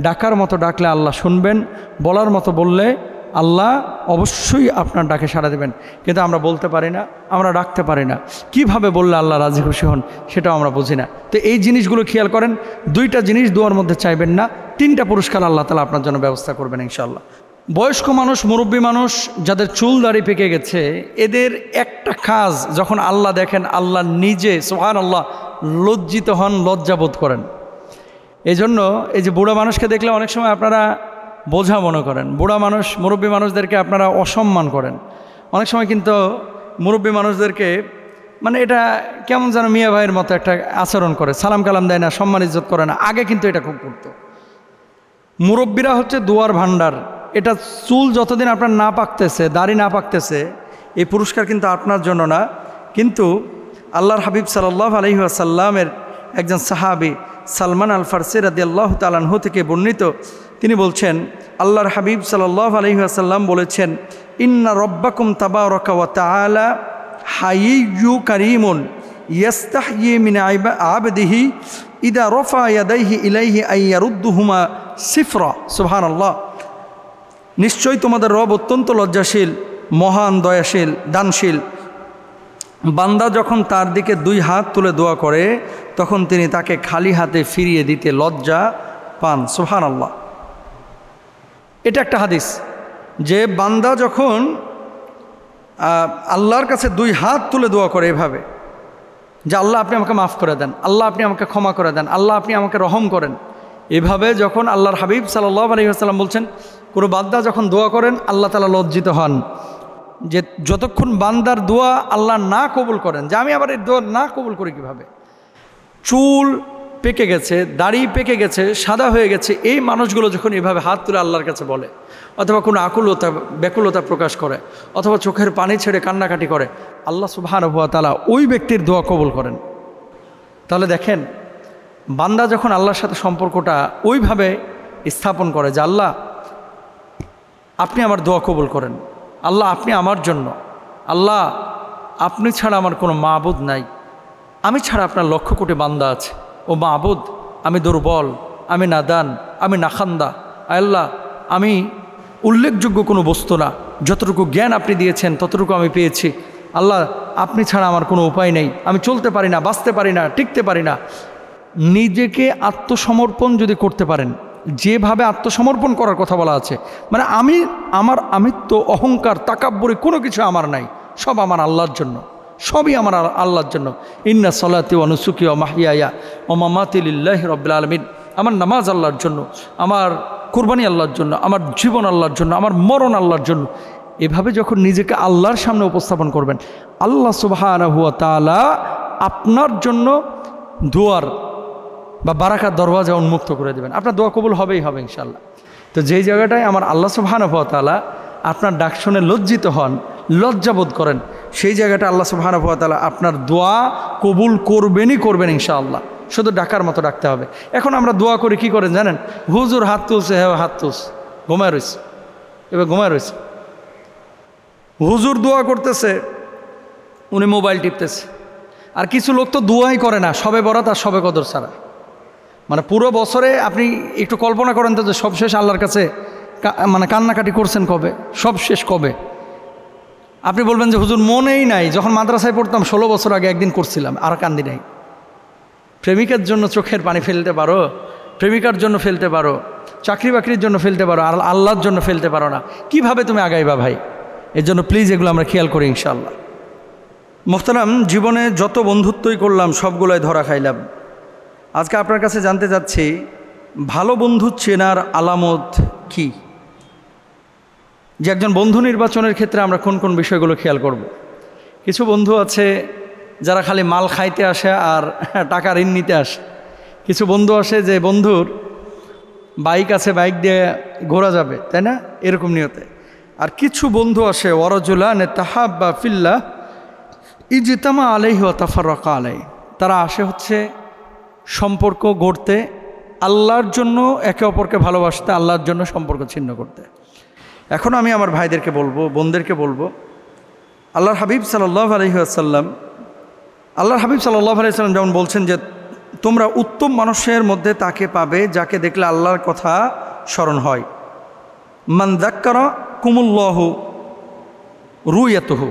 ডাকার মতো ডাকলে আল্লাহ শুনবেন, বলার মতো বললে আল্লাহ অবশ্যই আপনার ডাকে সাড়া দেবেন। কিন্তু আমরা বলতে পারি না, আমরা ডাকতে পারি না, কিভাবে বললে আল্লাহ রাজি খুশি হন সেটাও আমরা বুঝি না। তো এই জিনিসগুলো খেয়াল করেন। 2টা জিনিস দোয়ার মধ্যে চাইবেন না, 3টা পুরস্কার আল্লাহ তাআলা আপনার জন্য ব্যবস্থা করবেন ইনশাআল্লাহ। বয়স্ক মানুষ, মুরব্বী মানুষ, যাদের চুল দাড়ি পেকে গেছে, এদের একটা কাজ যখন আল্লাহ দেখেন, আল্লাহ নিজে সুবহানাল্লাহ লজ্জিত হন, লজ্জাবোধ করেন। এই জন্য এই যে বুড়া মানুষকে দেখলে অনেক সময় আপনারা বোঝা মনে করেন, বুড়া মানুষ, মুরব্বী মানুষদেরকে আপনারা অসম্মান করেন। অনেক সময় কিন্তু মুরব্বী মানুষদেরকে মানে এটা কেমন যেন মিয়া ভাইয়ের মতো একটা আচরণ করে, সালাম কালাম দেয় না, সম্মান ইজ্জত করে না। আগে কিন্তু এটা খুব করতো। মুরব্বীরা হচ্ছে দোয়ার ভাণ্ডার। এটা চুল যতদিন আপনার না পাকতেছে, দাড়ি না পাকতেছে, এই পুরস্কার কিন্তু আপনার জন্য না, কিন্তু আল্লাহর হাবিব সাল্লাল্লাহু আলাইহি ওয়াসাল্লামের একজন সাহাবী সালমান আল ফারসি রাদিয়াল্লাহু তাআলা আনহু থেকে বর্ণিত, তিনি বলছেন আল্লাহর হাবিব সাল্লাল্লাহু আলাইহি ওয়াসাল্লাম বলেছেন, ইন্না রব্বাকুম তাবারাকা ওয়া তাআলা হাইয়্যু কারীমুন ইয়াস্তাহয়ি মিন আবদিহি ইদা রফা ইয়াদাইহি ইলাইহি আইয়ারুদ্দুহুমা সিফরা। সুবহানাল্লাহ। নিশ্চয়ই তোমাদের রব অত্যন্ত লজ্জাশীল, মহান, দয়াশীল, দানশীল। বান্দা যখন তার দিকে দুই হাত তুলে দোয়া করে তখন তিনি তাকে খালি হাতে ফিরিয়ে দিতে লজ্জা পান। সুবহানাল্লাহ। এটা একটা হাদিস যে বান্দা যখন আল্লাহর কাছে দুই হাত তুলে দোয়া করে এভাবে, যে আল্লাহ আপনি আমাকে মাফ করে দেন, আল্লাহ আপনি আমাকে ক্ষমা করে দেন, আল্লাহ আপনি আমাকে রহম করেন, এভাবে যখন আল্লাহর হাবিব সাল্লাল্লাহু আলাইহি ওয়াসাল্লাম বলছেন কোনো বান্দা যখন দোয়া করেন আল্লাহ তাআলা লজ্জিত হন। যে যতক্ষণ বান্দার দোয়া আল্লাহ না কবুল করেন, যে আমি আবার এই দোয়া না কবুল করি কীভাবে, চুল পেকে গেছে, দাড়ি পেকে গেছে, সাদা হয়ে গেছে, এই মানুষগুলো যখন এভাবে হাত তুলে আল্লাহর কাছে বলে, অথবা কোনো আকুলতা ব্যাকুলতা প্রকাশ করে, অথবা চোখের পানি ছেড়ে কান্নাকাটি করে, আল্লাহ সুবহানাহু ওয়া তাআলা ওই ব্যক্তির দোয়া কবুল করেন। তাহলে দেখেন, বান্দা যখন আল্লাহর সাথে সম্পর্কটা ওইভাবে স্থাপন করে যে আল্লাহ আপনি আমার দোয়া কবুল করেন, আল্লাহ আপনি আমার জন্য, আল্লাহ আপনি ছাড়া আমার কোনো মাবুদ নাই, আমি ছাড়া আপনার লক্ষ কোটি বান্দা আছে, ও মাবুদ আমি দুর্বল, আমি নাদান, আমি নাখান্দা, আল্লাহ আমি উল্লেখযোগ্য কোনো বস্তু না, যতটুকু জ্ঞান আপনি দিয়েছেন ততটুকু আমি পেয়েছি, আল্লাহ আপনি ছাড়া আমার কোনো উপায় নেই, আমি চলতে পারি না, বাঁচতে পারি না, টিকতে পারি না। নিজেকে আত্মসমর্পণ যদি করতে পারেন, যেভাবে আত্মসমর্পণ করার কথা বলা আছে, মানে আমিত্ব, অহংকার, তাকাব্বুরি কোনো কিছু আমার নাই, সব আমার আল্লাহর জন্য, সবই আমার আল্লাহর জন্য। ইন্না সলাতি ওয়া নুসুকি ওয়া মাহইয়ায়া ওয়া মামাতি লিল্লাহি রাব্বিল আলামিন। আমার নামাজ আল্লাহর জন্য, আমার কুরবানি আল্লাহর জন্য, আমার জীবন আল্লাহর জন্য, আমার মরণ আল্লাহর জন্য। এভাবে যখন নিজেকে আল্লাহর সামনে উপস্থাপন করবেন, আল্লাহ সুবহানাহু ওয়া তাআলা আপনার জন্য দোয়ার বা বারাকার দরওয়াজা উন্মুক্ত করে দেবেন, আপনার দোয়া কবুল হবেই হবে ইনশাআল্লাহ। তো যেই জায়গাটায় আমার আল্লাহ সুবহানাহু ওয়া তাআলা আপনার ডাক শুনে লজ্জিত হন, লজ্জাবোধ করেন, সেই জায়গাটা আল্লাহ সুবহানাহু ওয়া তাআলা আপনার দোয়া কবুল করবেন ইনশাআল্লাহ। শুধু ডাকার মতো ডাকতে হবে। এখন আমরা দোয়া করি কী করেন জানেন? হুজুর হাত তুলছে, হ্যাঁ হাত তুলছে, ঘুমায় রয়েছে, এবার ঘুমায় রয়েছে। হুজুর দোয়া করতেছে, উনি মোবাইল টিপতেছে। আর কিছু লোক তো দোয়াই করে না, সবে বরাত আর সবে কদর ছাড়া। মানে পুরো বছরে আপনি একটু কল্পনা করেন তো যে সব শেষ আল্লাহর কাছে মানে কান্নাকাটি করছেন কবে, সব শেষ কবে? আপনি বলবেন যে হুজুর মনেই নাই, যখন মাদ্রাসায় পড়তাম 16 বছর আগে একদিন করছিলাম, আর কান্দি নাই। প্রেমিকের জন্য চোখের পানি ফেলতে পারো, প্রেমিকার জন্য ফেলতে পারো, চাকরি বাকরির জন্য ফেলতে পারো, আর আল্লাহর জন্য ফেলতে পারো না, কিভাবে তুমি আগাইবা ভাই? এর জন্য প্লিজ এগুলো আমরা খেয়াল করি ইনশাআল্লাহ। মোহতারাম, জীবনে যত বন্ধুত্বই করলাম সবগুলোই ধরা খাইলাম। আজকে আপনার কাছে জানতে চাচ্ছি, ভালো বন্ধু চেনার আলামত কি? যে একজন বন্ধু নির্বাচনের ক্ষেত্রে আমরা কোন কোন বিষয়গুলো খেয়াল করব। কিছু বন্ধু আছে যারা খালি মাল খাইতে আসে আর টাকা ঋণ নিতে আসে। কিছু বন্ধু আসে যে বন্ধুর বাইক আছে, বাইক দিয়ে ঘোরা যাবে, তাই না, এরকম নিয়তে। আর কিছু বন্ধু আসে ওয়ারাজুলান তাহাব্বা ফিল্লাহ ইজতামা আলাইহি ওয়া তাফাররাকা আলাইহি, তারা আসে হচ্ছে সম্পর্ক গড়তে, আল্লাহর জন্য একে অপরকে ভালোবাসতে, আল্লাহর জন্য সম্পর্ক ছিন্ন করতে। এখন আমি আমার ভাইদেরকে বলবো, বোনদেরকে বলবো, আল্লাহর হাবিব সাল্লাল্লাহু আলাইহি ওয়াসাল্লাম যেমন বলছেন যে তোমরা উত্তম মানুষের মধ্যে তাকে পাবে যাকে দেখলে আল্লাহর কথা স্মরণ হয়। মান যাক্কারা কুমুল্লাহু রুয়াতুহু,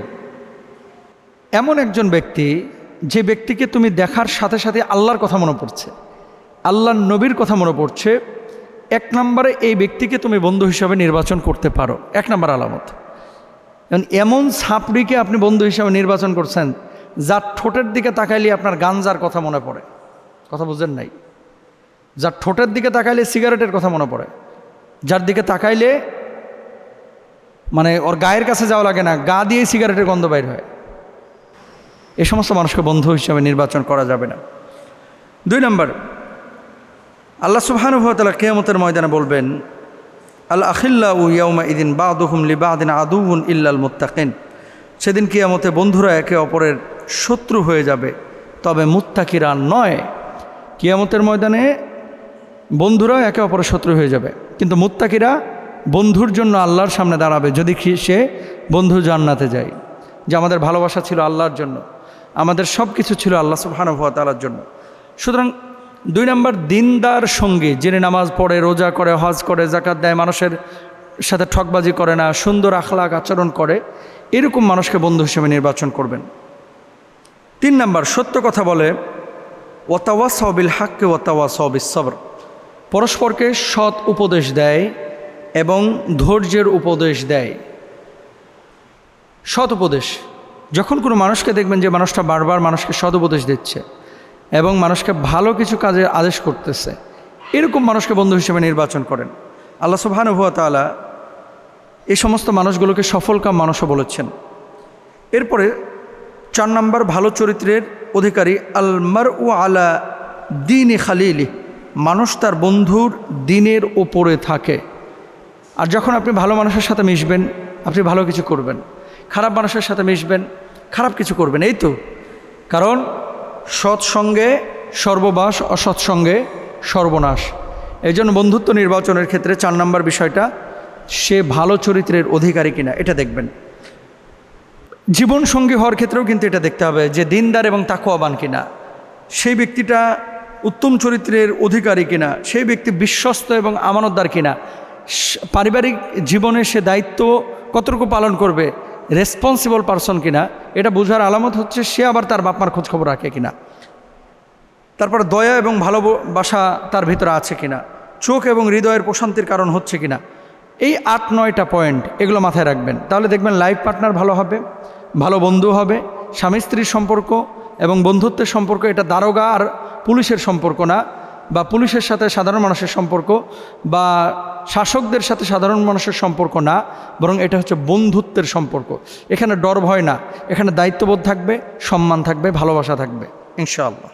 এমন একজন ব্যক্তি যে ব্যক্তিকে তুমি দেখার সাথে সাথে আল্লাহর কথা মনে পড়ছে, আল্লাহর নবীর কথা মনে পড়ছে, এক নম্বরে এই ব্যক্তিকে তুমি বন্ধু হিসাবে নির্বাচন করতে পারো। এক নম্বর আলামত। এমন ছাপড়িকে আপনি বন্ধু হিসাবে নির্বাচন করছেন যার ঠোঁটের দিকে তাকাইলে আপনার গাঞ্জার কথা মনে পড়ে, কথা বুঝেন নাই? যার ঠোঁটের দিকে তাকাইলে সিগারেটের কথা মনে পড়ে, যার দিকে তাকাইলে মানে ওর গায়ের কাছে যাওয়া লাগে না, গা দিয়েই সিগারেটের গন্ধ বাইর হয়, এই সমস্ত মানুষকে বন্ধু হিসেবে নির্বাচন করা যাবে না। 2 নম্বর, আল্লাহ সুবহানাহু ওয়া তাআলা কিয়ামতের ময়দানে বলবেন, আল আখিল্লাউ ইয়াউমা ইদিন বা'দুহুম লিবা'দিন আদুউন ইল্লাল মুত্তাকিন। সেদিন কিয়ামতে বন্ধুরা একে অপরের শত্রু হয়ে যাবে, তবে মুত্তাকিরা নয়। কিয়ামতের ময়দানে বন্ধুরা একে অপরের শত্রু হয়ে যাবে, কিন্তু মুত্তাকিরা বন্ধুর জন্য আল্লাহর সামনে দাঁড়াবে যদি সে বন্ধু জান্নাতে যায়। যে আমাদের ভালোবাসা ছিল আল্লাহর জন্য, আমাদের সব কিছু ছিল আল্লাহ সুবহানাহু ওয়া তাআলার জন্য। সুতরাং 2 নম্বর, দিনদার সঙ্গী, যিনি নামাজ পড়ে, রোজা করে, হজ করে, যাকাত দেয়, মানুষের সাথে ঠকবাজি করে না, সুন্দর আখলাক আচরণ করে, এরকম মানুষকে বন্ধু হিসেবে নির্বাচন করবেন। 3 নম্বর, সত্য কথা বলে, ওয়াতাওয়াসাউ বিল হাক্কি ওয়াতাওয়াসাউ বিস সবর। পরস্পরকে সৎ উপদেশ দেয় এবং ধৈর্যের উপদেশ দেয়। সৎ উপদেশ, যখন কোনো মানুষকে দেখবেন যে মানুষটা বারবার মানুষকে সৎ উপদেশ দিচ্ছে এবং মানুষকে ভালো কিছু কাজে আদেশ করতেছে, এরকম মানুষকে বন্ধু হিসেবে নির্বাচন করেন। আল্লাহ সুবহানাহু ওয়া তাআলা এই সমস্ত মানুষগুলোকে সফলকাম মানুষও বলেছেন। এরপরে 4 নম্বর, ভালো চরিত্রের অধিকারী, আল মারউ আলা দীনি খালিলি। মানুষ তার বন্ধুর দিনের ওপরে থাকে। আর যখন আপনি ভালো মানুষের সাথে মিশবেন, আপনি ভালো কিছু করবেন, খারাপ মানুষের সাথে মিশবেন, খারাপ কিছু করবেন। এই তো কারণ সৎসঙ্গে সর্ববাস, অসৎসঙ্গে সর্বনাশ। এই জন্য বন্ধুত্ব নির্বাচনের ক্ষেত্রে 4 নম্বর বিষয়টা, সে ভালো চরিত্রের অধিকারী কিনা এটা দেখবেন। জীবনসঙ্গী হওয়ার ক্ষেত্রেও কিন্তু এটা দেখতে হবে যে দিনদার এবং তাকওয়াবান কিনা, সেই ব্যক্তিটা উত্তম চরিত্রের অধিকারী কিনা, সেই ব্যক্তি বিশ্বস্ত এবং আমানতদার কিনা, পারিবারিক জীবনে সে দায়িত্ব কতটুকু পালন করবে, রেসপন্সিবল পারসন কিনা। এটা বোঝার আলামত হচ্ছে সে আবার তার বাপমার খোঁজখবর রাখে কিনা। তারপর দয়া এবং ভালোবাসা তার ভিতরে আছে কিনা, চোখ এবং হৃদয়ের প্রশান্তির কারণ হচ্ছে কিনা। এই 8-9টা পয়েন্ট এগুলো মাথায় রাখবেন, তাহলে দেখবেন লাইফ পার্টনার ভালো হবে, ভালো বন্ধু হবে। স্বামী স্ত্রীর সম্পর্ক এবং বন্ধুত্বের সম্পর্ক এটা দারোগা আর পুলিশের সম্পর্ক না, বা পুলিশের সাথে সাধারণ মানুষের সম্পর্ক, বা শাসকদের সাথে সাধারণ মানুষের সম্পর্ক না, বরং এটা হচ্ছে বন্ধুত্বের সম্পর্ক। এখানে ডর ভয় না, এখানে দায়িত্ববোধ থাকবে, সম্মান থাকবে, ভালোবাসা থাকবে ইনশাআল্লাহ।